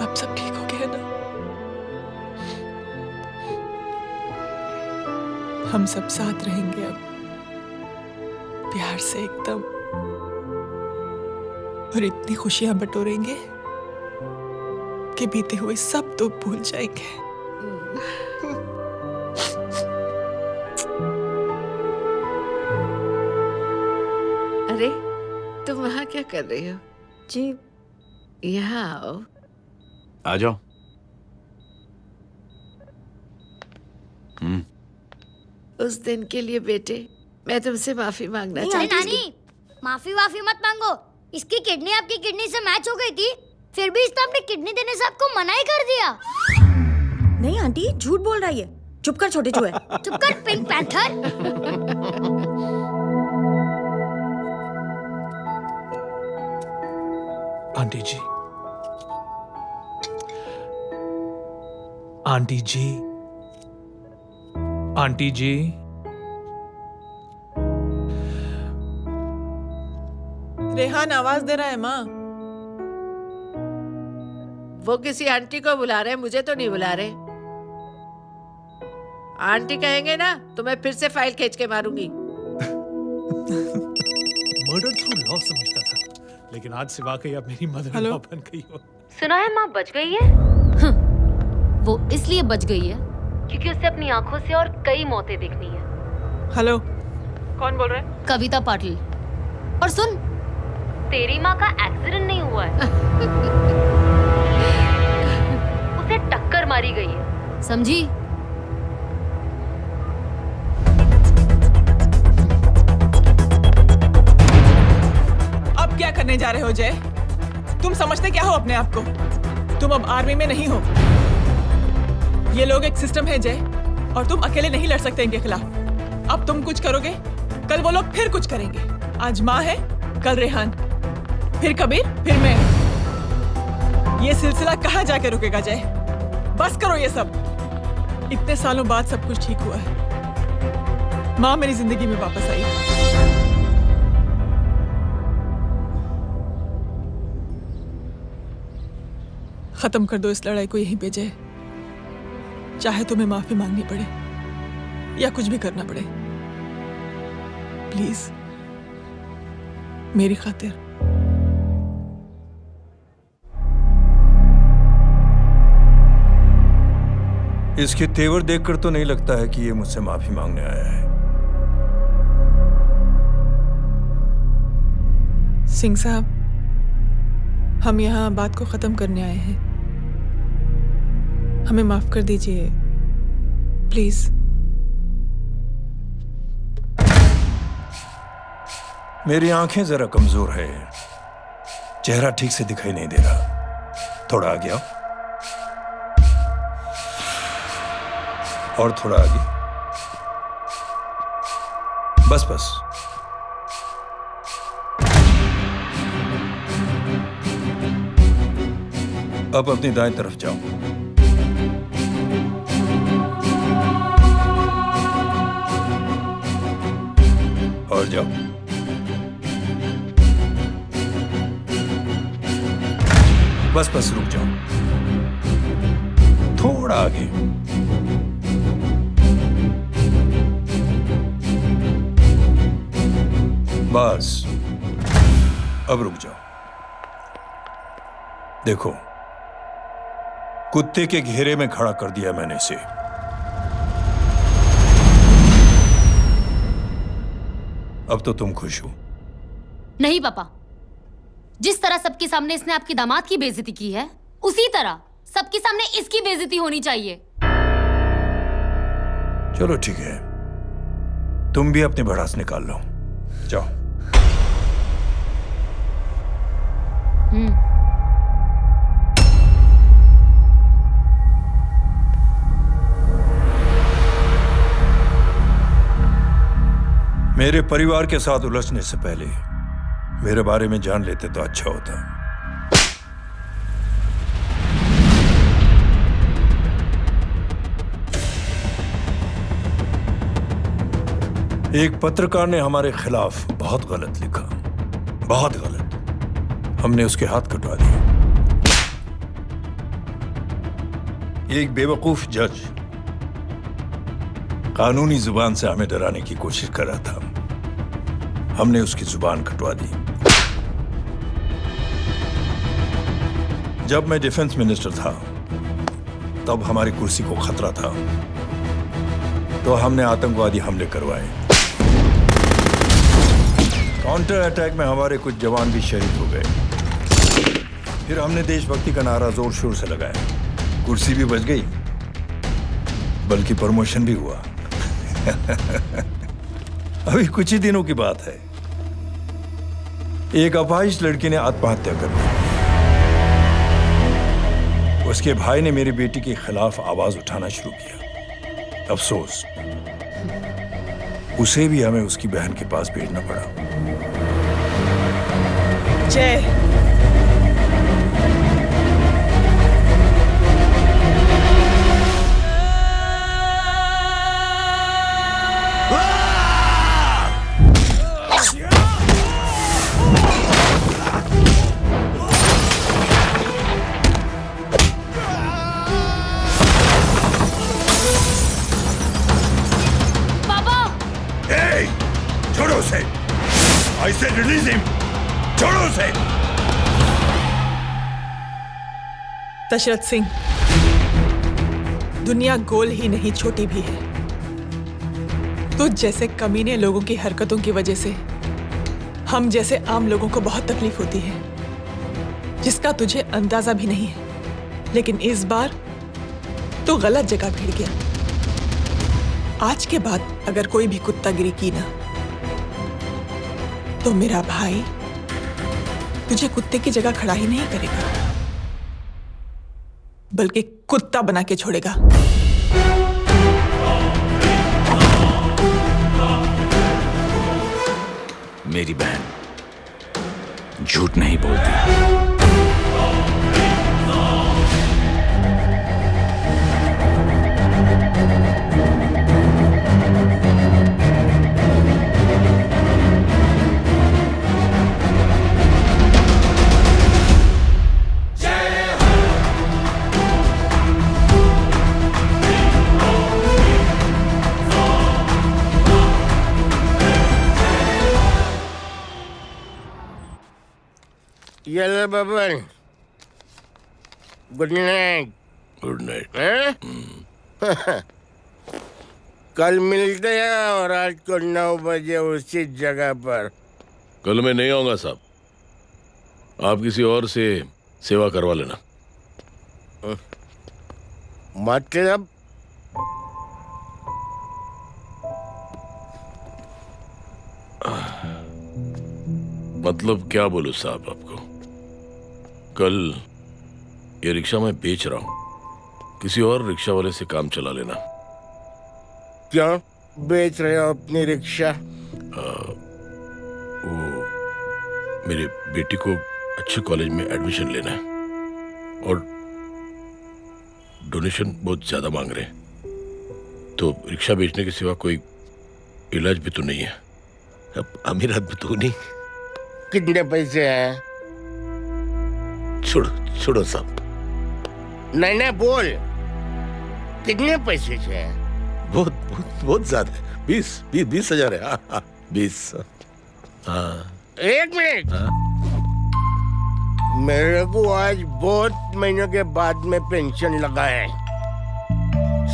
अब सब ठीक हो गया ना? हम सब साथ रहेंगे अब, प्यार से एकदम, और इतनी खुशियां बटोरेंगे कि बीते हुए सब दुख भूल जाएंगे। अरे तुम वहाँ क्या कर रहे हो? जी यहाँ आओ। आ जाओ। उस दिन के लिए बेटे मैं तुमसे माफी मांगना चाहती हूँ। नानी, माफी वाफी मत मांगो। इसकी किडनी आपकी किडनी से मैच हो गई थी, फिर भी इसने अपनी किडनी देने से आपको मना ही कर दिया। नहीं आंटी, झूठ बोल रही है। चुप कर छोटे चूहे। चुप कर पिंक पैंथर। आंटी जी, आंटी जी, आंटी जी, रेहान आवाज दे रहा है माँ। वो किसी आंटी को बुला रहे हैं, मुझे तो नहीं बुला रहे। आंटी कहेंगे ना तो मैं फिर से फाइल खींच के मारूंगी। मर्डर थ्रू लॉ समझता था, लेकिन आज से वाकई अब मेरी मदर लॉ बन गई हो। सुना है माँ बच गई है। वो इसलिए बच गई है क्योंकि उसे अपनी आंखों से और कई मौतें देखनी है। हेलो, कौन बोल रहा है? कविता पाटिल। और सुन, तेरी माँ का एक्सीडेंट नहीं हुआ है, उसे टक्कर मारी गई है, समझी? अब क्या करने जा रहे हो जय? तुम समझते क्या हो अपने आप को? तुम अब आर्मी में नहीं हो। ये लोग एक सिस्टम है जय, और तुम अकेले नहीं लड़ सकते इनके खिलाफ। अब तुम कुछ करोगे, कल वो लोग फिर कुछ करेंगे। आज माँ है, कल रेहान, फिर कबीर, फिर मैं। ये सिलसिला कहाँ जाके रुकेगा जय? बस करो ये सब। इतने सालों बाद सब कुछ ठीक हुआ है। माँ मेरी जिंदगी में वापस आई। खत्म कर दो इस लड़ाई को यहीं पे जय। चाहे तुम्हें माफी मांगनी पड़े या कुछ भी करना पड़े, प्लीज मेरी खातिर। इसके तेवर देखकर तो नहीं लगता है कि ये मुझसे माफी मांगने आया है। सिंह साहब, हम यहाँ बात को खत्म करने आए हैं। हमें माफ कर दीजिए प्लीज। मेरी आंखें जरा कमजोर है, चेहरा ठीक से दिखाई नहीं दे रहा। थोड़ा आगे आओ, और थोड़ा आगे। बस बस। अब अपनी दाएं तरफ जाओ। और जाओ। बस बस रुक जाओ, थोड़ा आगे। बस अब रुक जाओ। देखो, कुत्ते के घेरे में खड़ा कर दिया मैंने इसे। अब तो तुम खुश हो? नहीं पापा, जिस तरह सबके सामने इसने आपकी दामाद की बेइज्जती की है, उसी तरह सबके सामने इसकी बेइज्जती होनी चाहिए। चलो ठीक है, तुम भी अपनी भड़ास निकाल लो, जाओ। मेरे परिवार के साथ उलझने से पहले मेरे बारे में जान लेते तो अच्छा होता। एक पत्रकार ने हमारे खिलाफ बहुत गलत लिखा, बहुत गलत। हमने उसके हाथ कटवा दिए। एक बेवकूफ जज कानूनी जुबान से हमें डराने की कोशिश कर रहा था। हमने उसकी जुबान कटवा दी। जब मैं डिफेंस मिनिस्टर था तब हमारी कुर्सी को खतरा था, तो हमने आतंकवादी हमले करवाए। काउंटर अटैक में हमारे कुछ जवान भी शहीद हो गए। फिर हमने देशभक्ति का नारा जोर शोर से लगाया। कुर्सी भी बच गई, बल्कि प्रमोशन भी हुआ। अभी कुछ ही दिनों की बात है, एक अपाहिज लड़की ने आत्महत्या कर ली। उसके भाई ने मेरी बेटी के खिलाफ आवाज उठाना शुरू किया। अफसोस, उसे भी हमें उसकी बहन के पास भेजना पड़ा। जय, छोड़ो उसे। I said release him. छोड़ो उसे। दशरथ सिंह, दुनिया गोल ही नहीं छोटी भी है। तुझ जैसे कमीने लोगों की हरकतों की वजह से हम जैसे आम लोगों को बहुत तकलीफ होती है, जिसका तुझे अंदाजा भी नहीं है। लेकिन इस बार तो गलत जगह भिड़ गया। आज के बाद अगर कोई भी कुत्तागिरी की ना, तो मेरा भाई तुझे कुत्ते की जगह खड़ा ही नहीं करेगा, बल्कि कुत्ता बना के छोड़ेगा। मेरी बहन झूठ नहीं बोलती। Yellow bubble. Good night. Good night. कल मिलते हैं और आज को 9 बजे उसी जगह पर। कल मैं नहीं आऊंगा साहब, आप किसी और से सेवा करवा लेना। मतलब? मतलब क्या बोलूं साहब आपको। कल ये रिक्शा मैं बेच रहा हूं, किसी और रिक्शा वाले से काम चला लेना। क्यों बेच रहे हो अपनी रिक्शा? वो मेरे बेटी को अच्छे कॉलेज में एडमिशन लेना है और डोनेशन बहुत ज्यादा मांग रहे हैं, तो रिक्शा बेचने के सिवा कोई इलाज भी तो नहीं है। अब अमीर आदमी तो नहीं। कितने पैसे हैं? छोड़ो साहब। नहीं बोल, कितने पैसे हैं? बहुत ज्यादा है। 20,000 है। हाँ 20। हाँ 1 मिनट। मेरे को आज बहुत महीनों के बाद में पेंशन लगा है।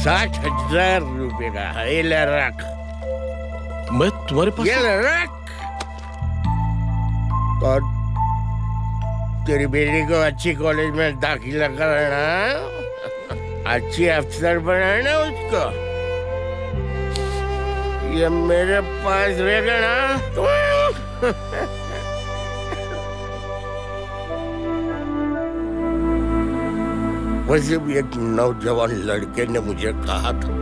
60,000 रुपए का। ये ले रख। मैं तुम्हारे पास? ये ले रख। और तेरी बेटी को अच्छी कॉलेज में दाखिला कराना, अच्छी अफसर बनाना उसको। ये मेरे पास रहेगा ना वैसे भी एक नौजवान लड़के ने मुझे कहा था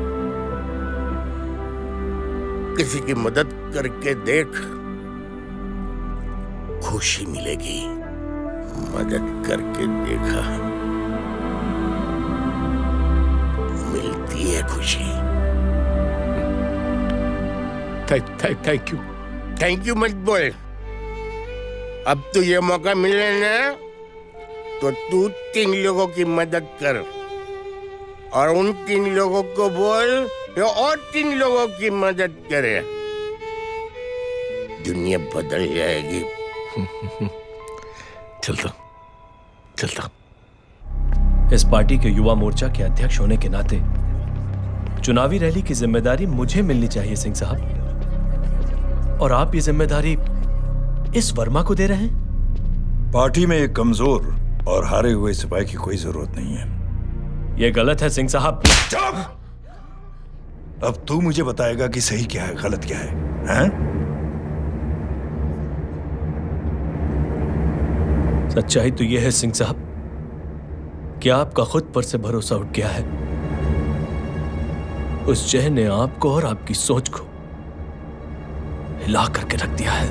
किसी की मदद करके देख, खुशी मिलेगी। मदद करके देखा, मिलती है खुशी। Thank you. थैंक यू मत बोल। अब तो ये मौका मिले ना तो तू 3 लोगों की मदद कर और उन 3 लोगों को बोल जो और 3 लोगों की मदद करे। दुनिया बदल जाएगी। चलता। इस पार्टी के युवा मोर्चा के अध्यक्ष होने के नाते चुनावी रैली की जिम्मेदारी मुझे मिलनी चाहिए सिंह साहब, और आप ये जिम्मेदारी इस वर्मा को दे रहे हैं। पार्टी में एक कमजोर और हारे हुए सिपाही की कोई जरूरत नहीं है। यह गलत है सिंह साहब। अब तू मुझे बताएगा कि सही क्या है, गलत क्या है, हैं? सच्चाई तो यह है सिंह साहब कि आपका खुद पर से भरोसा उठ गया है। उस जय ने आपको और आपकी सोच को हिला करके रख दिया है।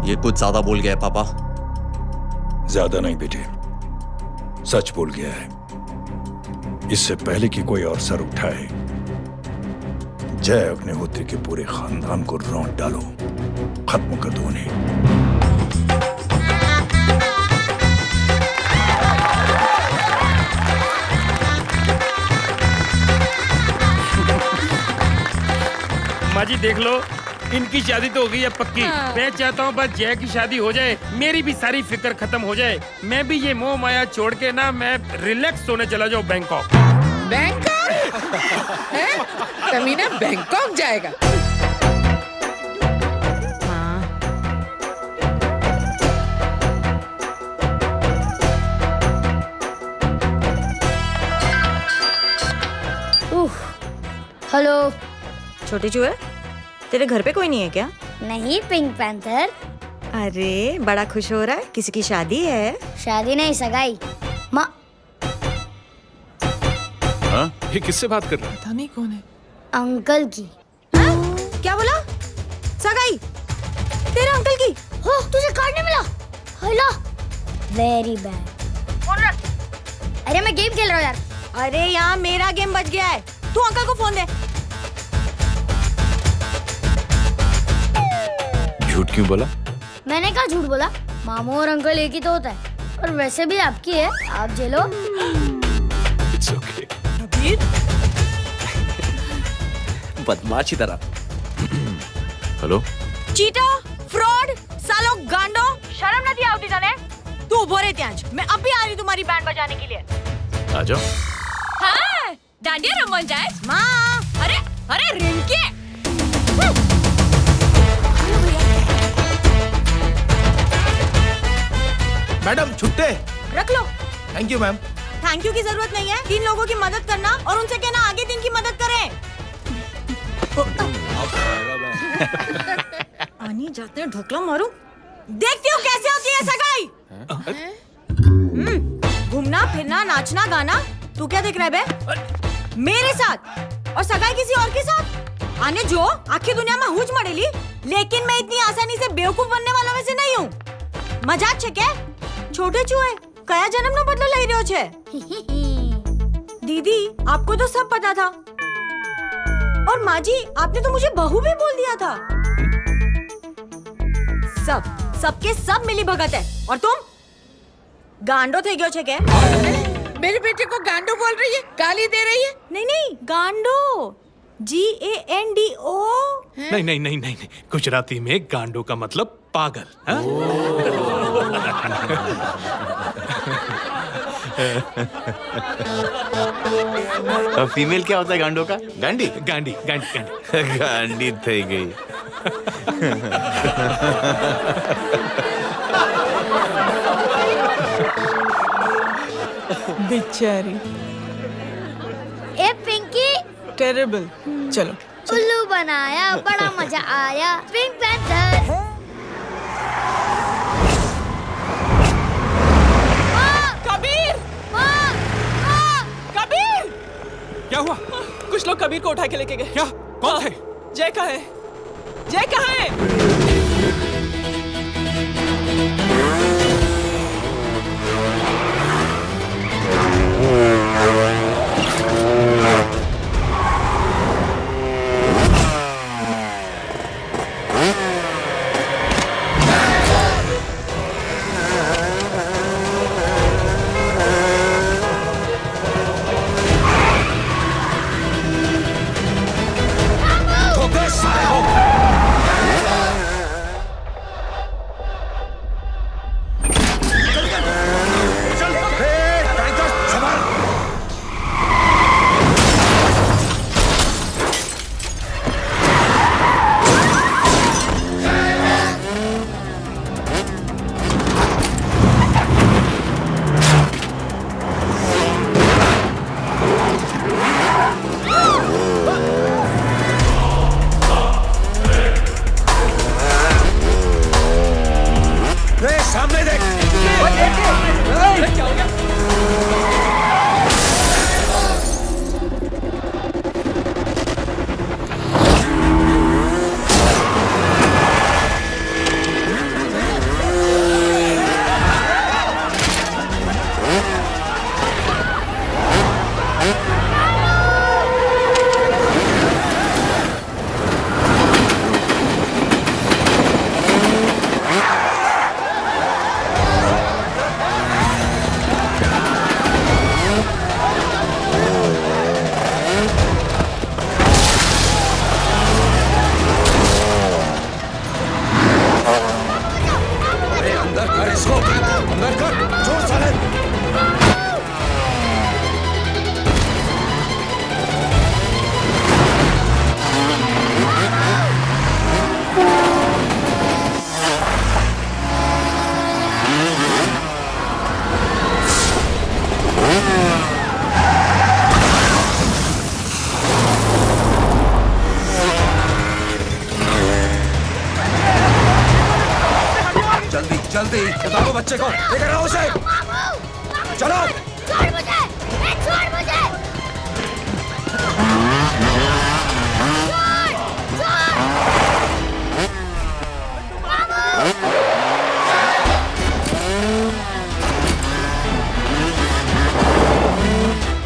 ये कुछ ज्यादा बोल गया है पापा। ज्यादा नहीं बेटे, सच बोल गया है। इससे पहले कि कोई और सर उठाए, जय अग्निहोत्री के पूरे खानदान को रौंद डालो, खत्म कर दो उन्हें। माँ जी देख लो, इनकी शादी तो हो गई है पक्की। मैं चाहता हूँ बस जय की शादी हो जाए, मेरी भी सारी फिक्र खत्म हो जाए। मैं भी ये मोह माया छोड़ के ना मैं रिलैक्स होने चला जाऊँ बैंकॉक। बैंकॉक? कमीना बैंकॉक जाएगा? हेलो छोटे चूहे, तेरे घर पे कोई नहीं है क्या? नहीं, पिंक पैंथर। अरे बड़ा खुश हो रहा है, किसी की शादी है? शादी नहीं, सगाई। माँ ये किससे बात कर रहा है? पता नहीं कौन है। अंकल की। क्या बोला? सगाई तेरे अंकल की? हो, तुझे कार्ड नहीं मिला? Hello, very bad. फोन रख। अरे मैं गेम खेल रहा हूँ यार। अरे यहाँ मेरा गेम बच गया है, तू अंकल को फोन दे। झूठ क्यों बोला? मैंने कहा झूठ बोला? मामू और अंकल एक ही तो होता है, और वैसे भी आपकी है, आप झेलो। It's okay. बदमाशी तरह। हेलो, चीटा, फ्रॉड, सालो गांडो, शर्म नहीं आती जाने? तू उभो रे त्यांज, मैं अभी आ रही तुम्हारी बैंड बजाने के लिए। आ जाओ। हाँ, डांडिया रमन जाए। माँ, अरे रिंकी। मैडम छुट्टे। रख लो। Thank you ma'am. Thank you की जरूरत नहीं है, 3 लोगों की मदद करना और उनसे कहना आगे 3 की मदद करें। आनी जाते हैं ढोकला मारूं। देखती हो कैसे होती है सगाई? घूमना फिरना नाचना गाना, तू क्या देख रहा है बे? मेरे साथ और सगाई किसी और के साथ? आने जो आखिर दुनिया में हुज मड़ेली, लेकिन मैं इतनी आसानी से बेवकूफ बनने वाला में से नहीं हूँ। मजाक छे क्या? छोटे चूहे कया जन्म नो बदलो लई रह्यो छे? दीदी आपको तो सब पता था, और माँ जी आपने तो मुझे बहू भी बोल दिया था। सबके सब मिली भगत है, और तुम गांडो थे गयो छे क्या? मेरे बेटे को गांडो बोल रही है, गाली दे रही है? नहीं गांडो, GANDO। नहीं, गुजराती में गांडो का मतलब पागल। फीमेल क्या होता है गांडो का? गांडी। गांडी थी गई। बेचारी। ए पिंकी, टेरेबल। चलो उल्लू बनाया, बड़ा मजा आया। Pink panther. कबीर! कबीर! क्या हुआ? कुछ लोग कबीर को उठा के लेके गए। क्या? कौन थे? जय कहाँ है? जय कहाँ है? जल्दी बताओ बच्चे को, लेकर आओ उसे। चलो। छोड़ मुझे, छोड़ मुझे।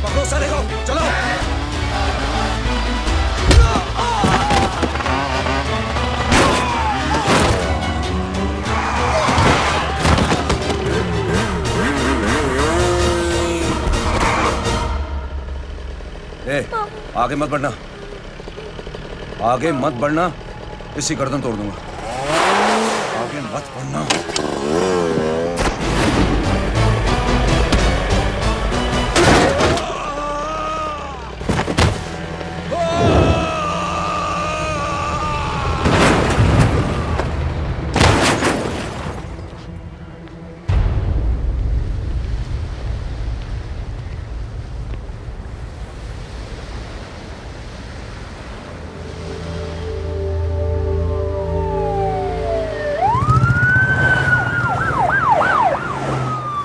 पकड़ो साले को, चलो। आगे मत बढ़ना, आगे मत बढ़ना, इसी गर्दन तोड़ दूंगा। आगे मत बढ़ना।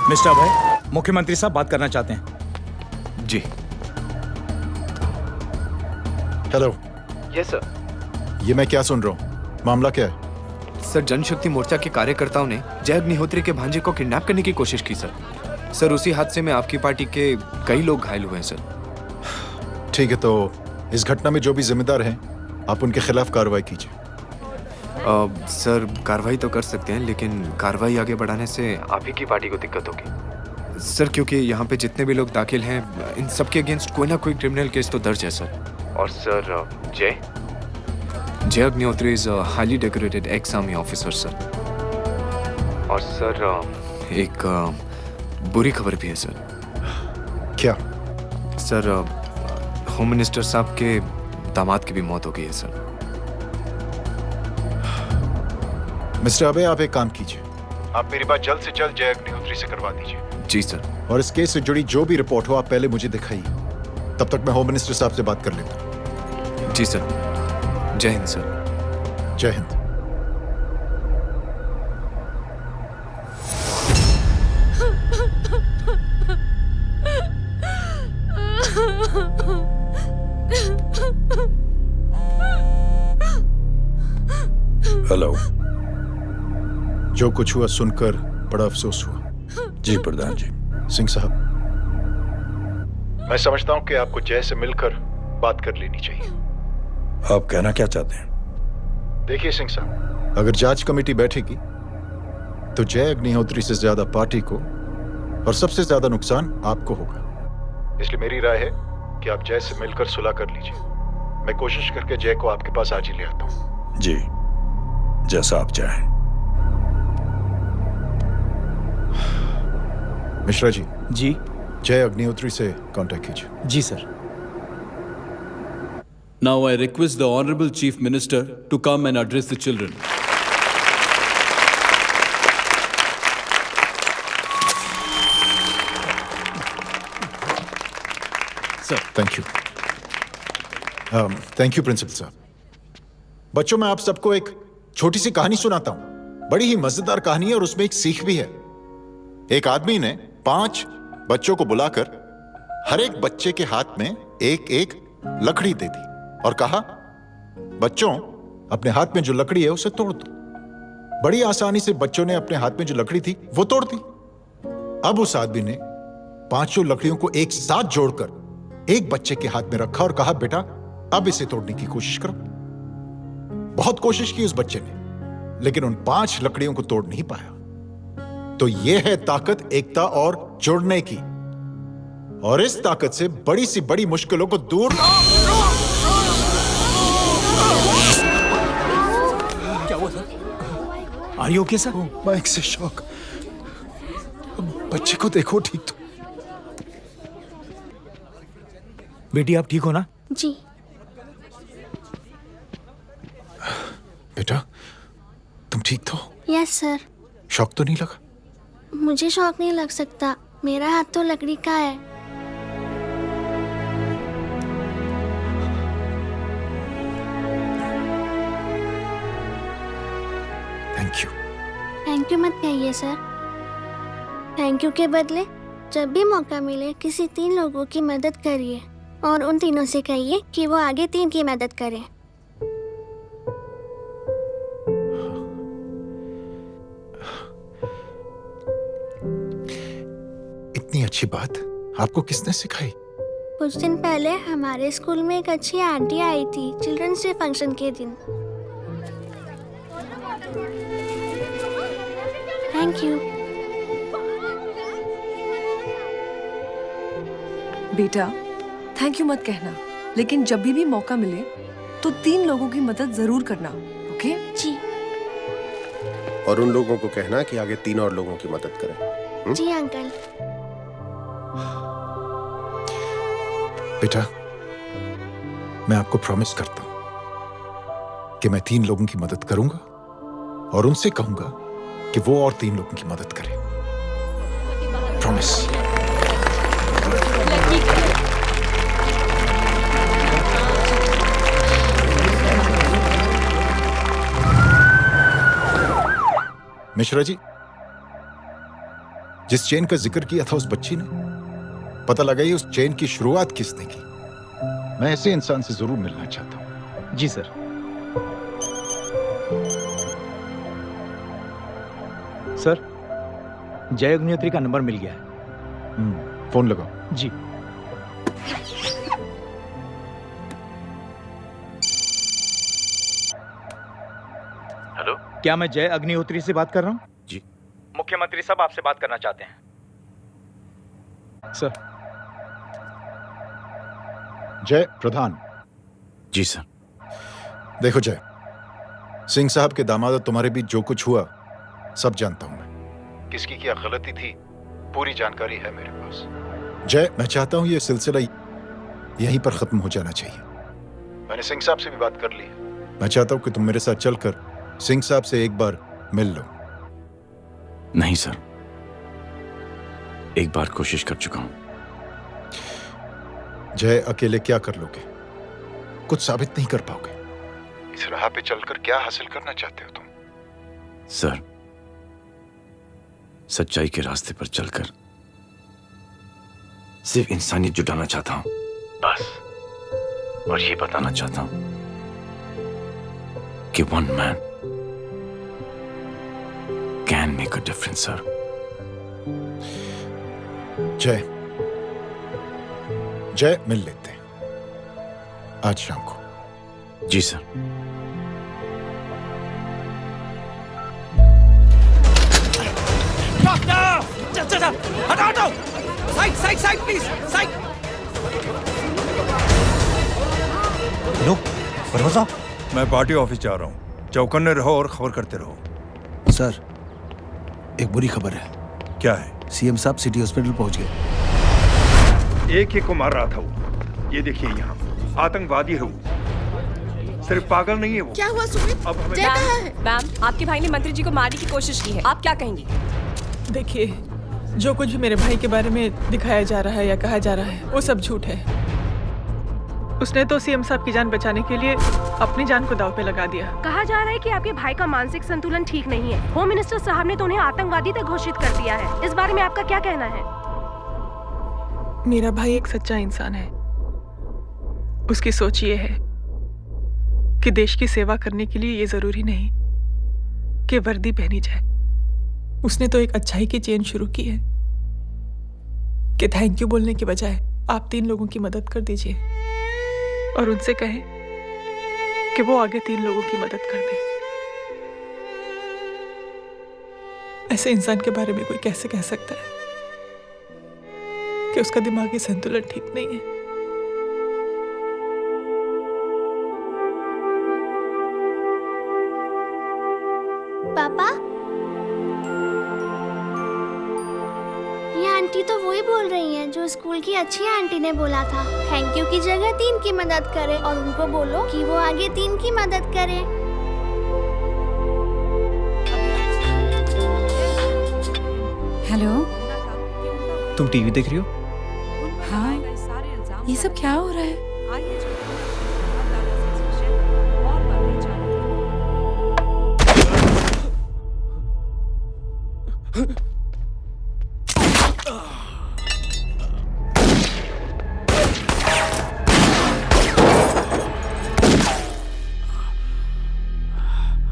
मिस्टर अभय, मुख्यमंत्री साहब बात करना चाहते हैं। जी। हेलो। Yes sir. ये मैं क्या सुन रहा हूँ? मामला क्या है? सर, जनशक्ति मोर्चा के कार्यकर्ताओं ने जय अग्निहोत्री के भांजे को किडनैप करने की कोशिश की सर। सर, उसी हादसे में आपकी पार्टी के कई लोग घायल हुए हैं सर। ठीक है, तो इस घटना में जो भी जिम्मेदार हैं, आप उनके खिलाफ कार्रवाई कीजिए। सर, कार्रवाई तो कर सकते हैं, लेकिन कार्रवाई आगे बढ़ाने से आप ही की पार्टी को दिक्कत होगी सर, क्योंकि यहाँ पे जितने भी लोग दाखिल हैं, इन सबके अगेंस्ट कोई ना कोई क्रिमिनल केस तो दर्ज है सर। और सर, जय Agnihotri is a highly decorated ex army officer sir. और सर, एक बुरी खबर भी है सर। क्या? सर, होम मिनिस्टर साहब के दामाद की भी मौत हो गई है सर। मिस्टर अबे, आप एक काम कीजिए, आप मेरी बात जल्द से जल्द जय अग्निहोत्री से करवा दीजिए। जी सर। और इस केस से जुड़ी जो भी रिपोर्ट हो आप पहले मुझे दिखाइए। तब तक मैं होम मिनिस्टर साहब से बात कर लेता हूँ। जी सर। जय हिंद सर। जय हिंद। हेलो। जो कुछ हुआ सुनकर बड़ा अफसोस हुआ। जी प्रधान जी। सिंह साहब, मैं समझता हूं कि आपको जय से मिलकर बात कर लेनी चाहिए। आप कहना क्या चाहते हैं? देखिए सिंह साहब, अगर जांच कमेटी बैठेगी तो जय अग्निहोत्री से ज्यादा पार्टी को और सबसे ज्यादा नुकसान आपको होगा। इसलिए मेरी राय है कि आप जय से मिलकर सुलह कर लीजिए। मैं कोशिश करके जय को आपके पास आज ही ले आता हूं। जी, जैसा आप चाहें। मिश्रा जी। जी। जय अग्निहोत्री से कांटेक्ट कीजिए। जी sir. Now I request the Honorable Chief Minister to come and address the children. Sir, thank you. Thank you principal साहब। बच्चों, मैं आप सबको एक छोटी सी कहानी सुनाता हूं। बड़ी ही मजेदार कहानी है और उसमें एक सीख भी है। एक आदमी ने 5 बच्चों को बुलाकर हर एक बच्चे के हाथ में एक एक लकड़ी दे दी और कहा, बच्चों, अपने हाथ में जो लकड़ी है उसे तोड़ दो। बड़ी आसानी से बच्चों ने अपने हाथ में जो लकड़ी थी वो तोड़ दी। अब उस आदमी ने 5 लकड़ियों को एक साथ जोड़कर एक बच्चे के हाथ में रखा और कहा, बेटा, अब इसे तोड़ने की कोशिश करो। बहुत कोशिश की उस बच्चे ने, लेकिन उन 5 लकड़ियों को तोड़ नहीं पाया। तो यह है ताकत एकता और जुड़ने की, और इस ताकत से बड़ी सी बड़ी मुश्किलों को दूर। क्या हुआ sir? Are you okay sir? Mike से शॉक। बच्चे को देखो ठीक तो। बेटी, आप ठीक हो ना? जी। बेटा, तुम ठीक तो? Yes sir. शॉक तो नहीं लगा? मुझे शौक नहीं लग सकता, मेरा हाथ तो लकड़ी का है। Thank you. थैंक यू मत कहिए सर। थैंक यू के बदले जब भी मौका मिले किसी 3 लोगों की मदद करिए और उन तीनों से कहिए कि वो आगे 3 की मदद करें। इतनी अच्छी बात आपको किसने सिखाई? कुछ दिन पहले हमारे स्कूल में एक अच्छी आंटी आई थी चिल्ड्रंस डे फंक्शन के दिन। Thank you. बेटा, थैंक यू मत कहना, लेकिन जब भी मौका मिले तो 3 लोगों की मदद जरूर करना, ओके? जी। और उन लोगों को कहना कि आगे 3 और लोगों की मदद करें। जी अंकल। बेटा, मैं आपको प्रॉमिस करता हूं कि मैं 3 लोगों की मदद करूंगा और उनसे कहूंगा कि वो और 3 लोगों की मदद करें। प्रॉमिस। मिश्रा जी, जिस चेन का जिक्र किया था उस बच्ची ने, पता लगाइए उस चेन की शुरुआत किसने की। मैं ऐसे इंसान से जरूर मिलना चाहता हूं। जी सर। सर, जय अग्निहोत्री का नंबर मिल गया है। फोन लगाओ। जी। हेलो, क्या मैं जय अग्निहोत्री से बात कर रहा हूँ? जी। मुख्यमंत्री साहब आपसे बात करना चाहते हैं। सर। जय प्रधान। जी सर। देखो जय, सिंह साहब के दामाद और तुम्हारे बीच जो कुछ हुआ सब जानता हूं मैं। किसकी क्या गलती थी पूरी जानकारी है मेरे पास। जय, मैं चाहता हूं ये सिलसिला यहीं पर खत्म हो जाना चाहिए। मैंने सिंह साहब से भी बात कर ली है। मैं चाहता हूं कि तुम मेरे साथ चलकर सिंह साहब से एक बार मिल लो। नहीं सर, एक बार कोशिश कर चुका हूं। जय, अकेले क्या कर लोगे? कुछ साबित नहीं कर पाओगे। इस राह पे चलकर क्या हासिल करना चाहते हो तुम? सर, सच्चाई के रास्ते पर चलकर सिर्फ इंसानियत जुटाना चाहता हूं, बस। और ये बताना चाहता हूं कि one man can make a difference, sir. Jay, मिल लेते हैं आज शाम को। जी सर। हटाओ, side side side please, side. लो, परवाज़, मैं पार्टी ऑफिस जा रहा हूँ। चौकन्ने रहो और खबर करते रहो। सर, एक बुरी खबर है। क्या है? सीएम साहब सिटी हॉस्पिटल पहुंच गए। एक ही को मार रहा था वो। ये देखिए यहाँ आतंकवादी है वो। सिर्फ पागल नहीं है वो। क्या हुआ सुमित? अब हमें मैम, आपके भाई ने मंत्री जी को मारने की कोशिश की है, आप क्या कहेंगी? देखिए, जो कुछ भी मेरे भाई के बारे में दिखाया जा रहा है या कहा जा रहा है वो सब झूठ है। उसने तो सीएम साहब की जान बचाने के लिए अपनी जान को दांव पे लगा दिया। कहा जा रहा है कि आपके भाई का मानसिक संतुलन ठीक नहीं है। होम मिनिस्टर साहब ने तो उन्हें आतंकवादी तक घोषित कर दिया है। इस बारे में आपका क्या कहना है? मेरा भाई एक सच्चा इंसान है। उसकी सोच ये है कि देश की सेवा करने के लिए ये जरूरी नहीं कि वर्दी पहनी जाए। उसने तो एक अच्छाई की चेन शुरू की है कि थैंक यू बोलने के बजाय आप 3 लोगों की मदद कर दीजिए और उनसे कहें कि वो आगे 3 लोगों की मदद कर दे। ऐसे इंसान के बारे में कोई कैसे कह सकता है कि उसका दिमागी संतुलन ठीक नहीं है? पापा, ये आंटी तो वही बोल रही हैं जो स्कूल की अच्छी आंटी ने बोला था, थैंक यू की जगह 3 की मदद करे और उनको बोलो कि वो आगे 3 की मदद करे। हेलो, तुम टीवी देख रही हो? हाँ, ये सब क्या हो रहा है?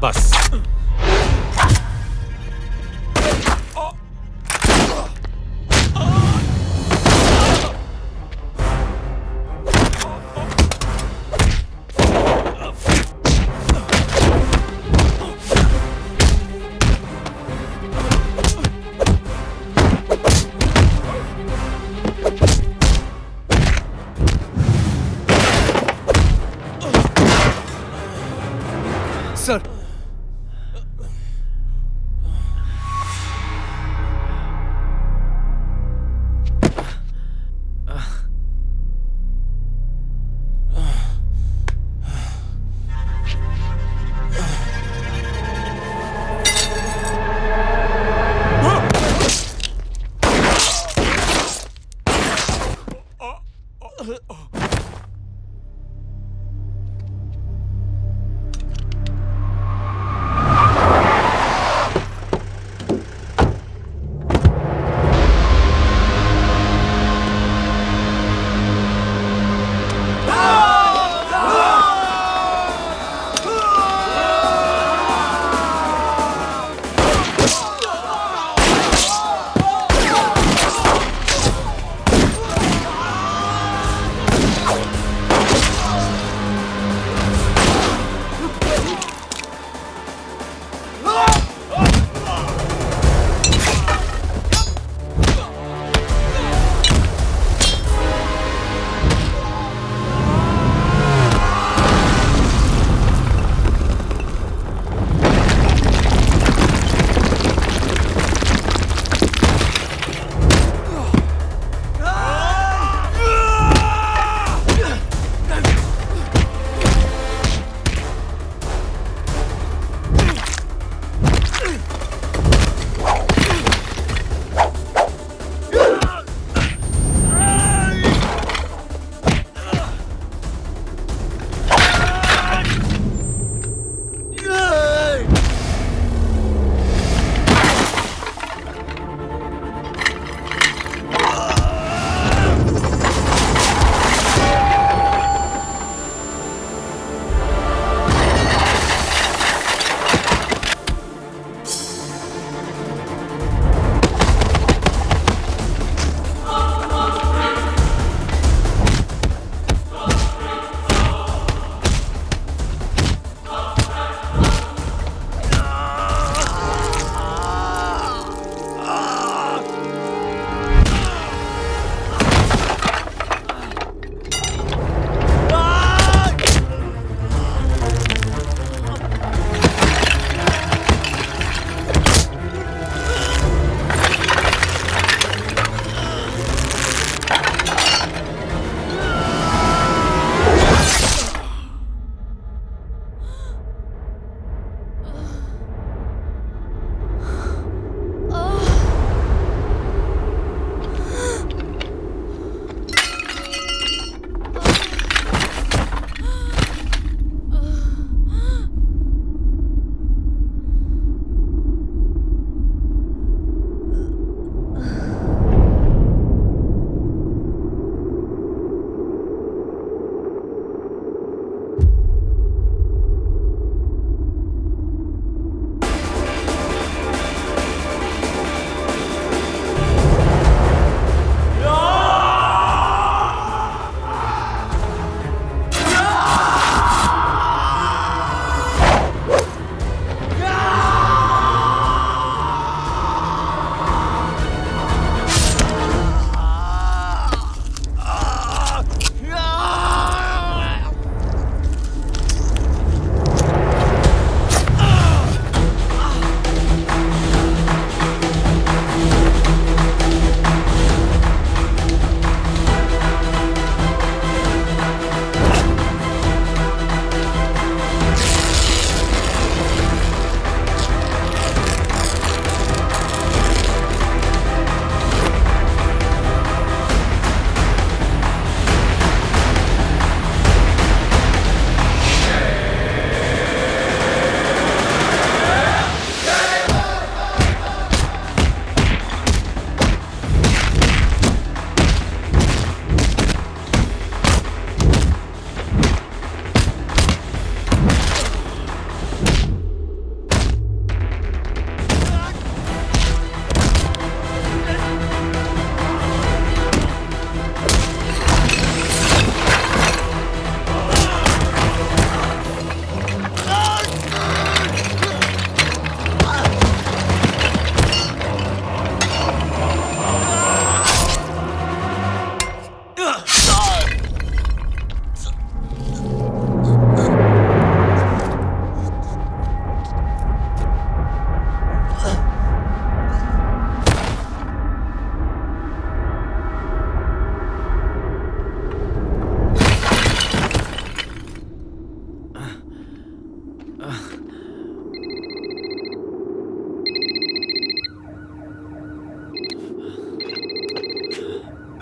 बस।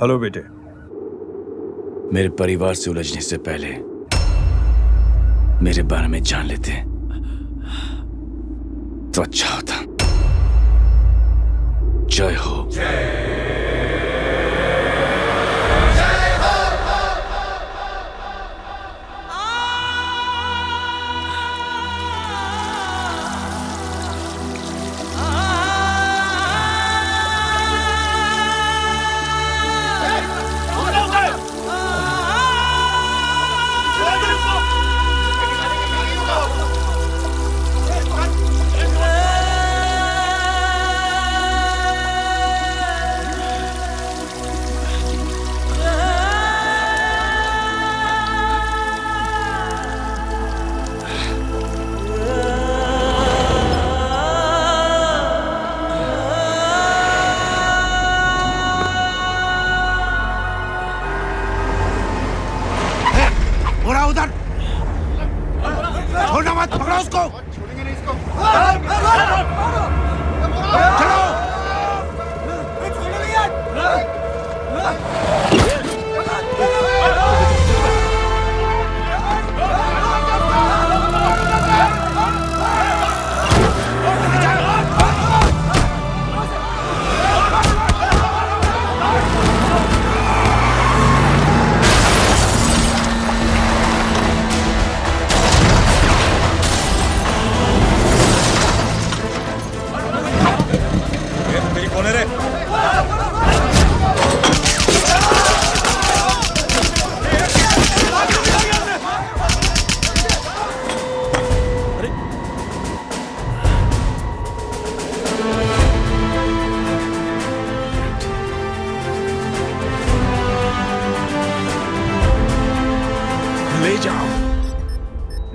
हेलो बेटे। मेरे परिवार से उलझने से पहले मेरे बारे में जान लेते तो अच्छा होता। जय हो।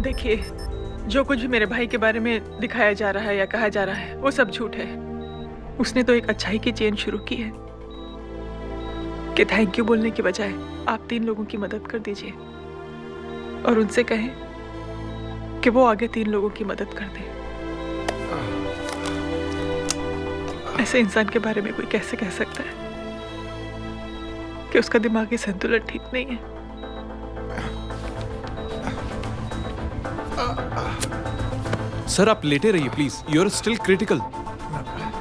देखिए, जो कुछ भी मेरे भाई के बारे में दिखाया जा रहा है या कहा जा रहा है वो सब झूठ है। उसने तो एक अच्छाई की चेन शुरू की है कि थैंक यू बोलने के बजाय आप 3 लोगों की मदद कर दीजिए और उनसे कहें कि वो आगे 3 लोगों की मदद कर दे। ऐसे इंसान के बारे में कोई कैसे कह सकता है कि उसका दिमागी संतुलन ठीक नहीं है? सर आप लेटे रहिए please, you are still critical.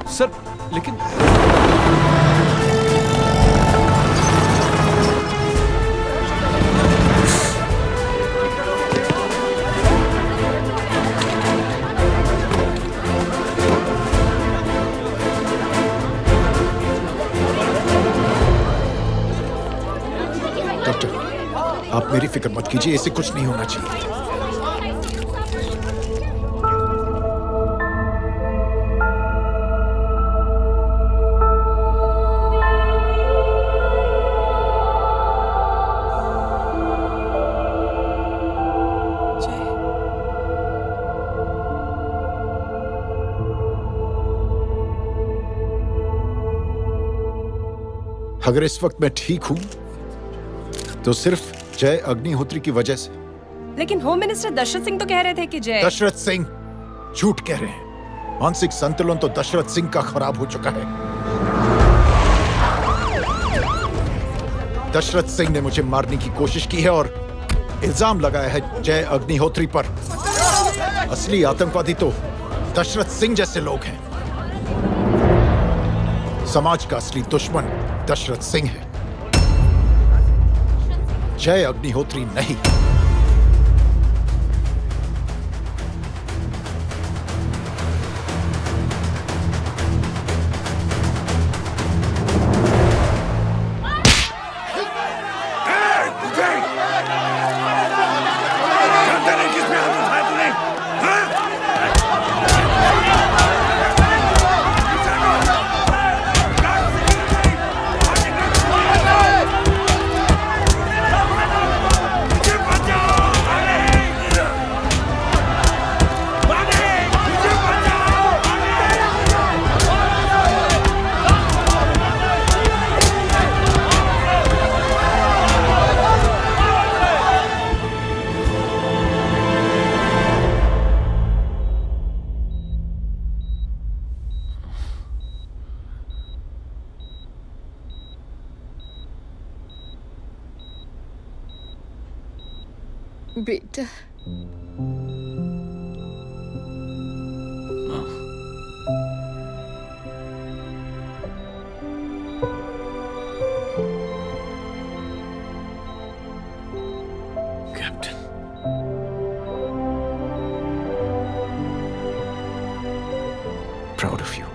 Sir लेकिन डॉक्टर, आप मेरी फिक्र मत कीजिए, इससे कुछ नहीं होना चाहिए। अगर इस वक्त मैं ठीक हूं तो सिर्फ जय अग्निहोत्री की वजह से। लेकिन होम मिनिस्टर दशरथ सिंह तो कह रहे थे कि जय। दशरथ सिंह झूठ कह रहे हैं। मानसिक संतुलन तो दशरथ सिंह का खराब हो चुका है। दशरथ सिंह ने मुझे मारने की कोशिश की है और इल्जाम लगाया है जय अग्निहोत्री पर। असली आतंकवादी तो दशरथ सिंह जैसे लोग हैं। समाज का असली दुश्मन दशरथ सिंह है, जय अग्निहोत्री नहीं। बेटा captain, proud of you.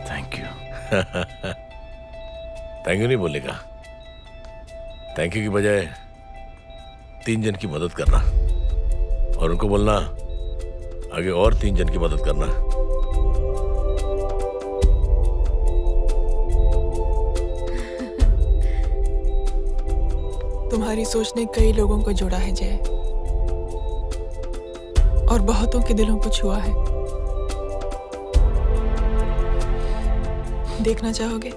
Thank you. Thank you नहीं बोलेगा, थैंक यू की बजाय 3 जन की मदद करना और उनको बोलना आगे और 3 जन की मदद करना। तुम्हारी सोच ने कई लोगों को जोड़ा है जय, और बहुतों के दिलों को छुआ है। देखना चाहोगे?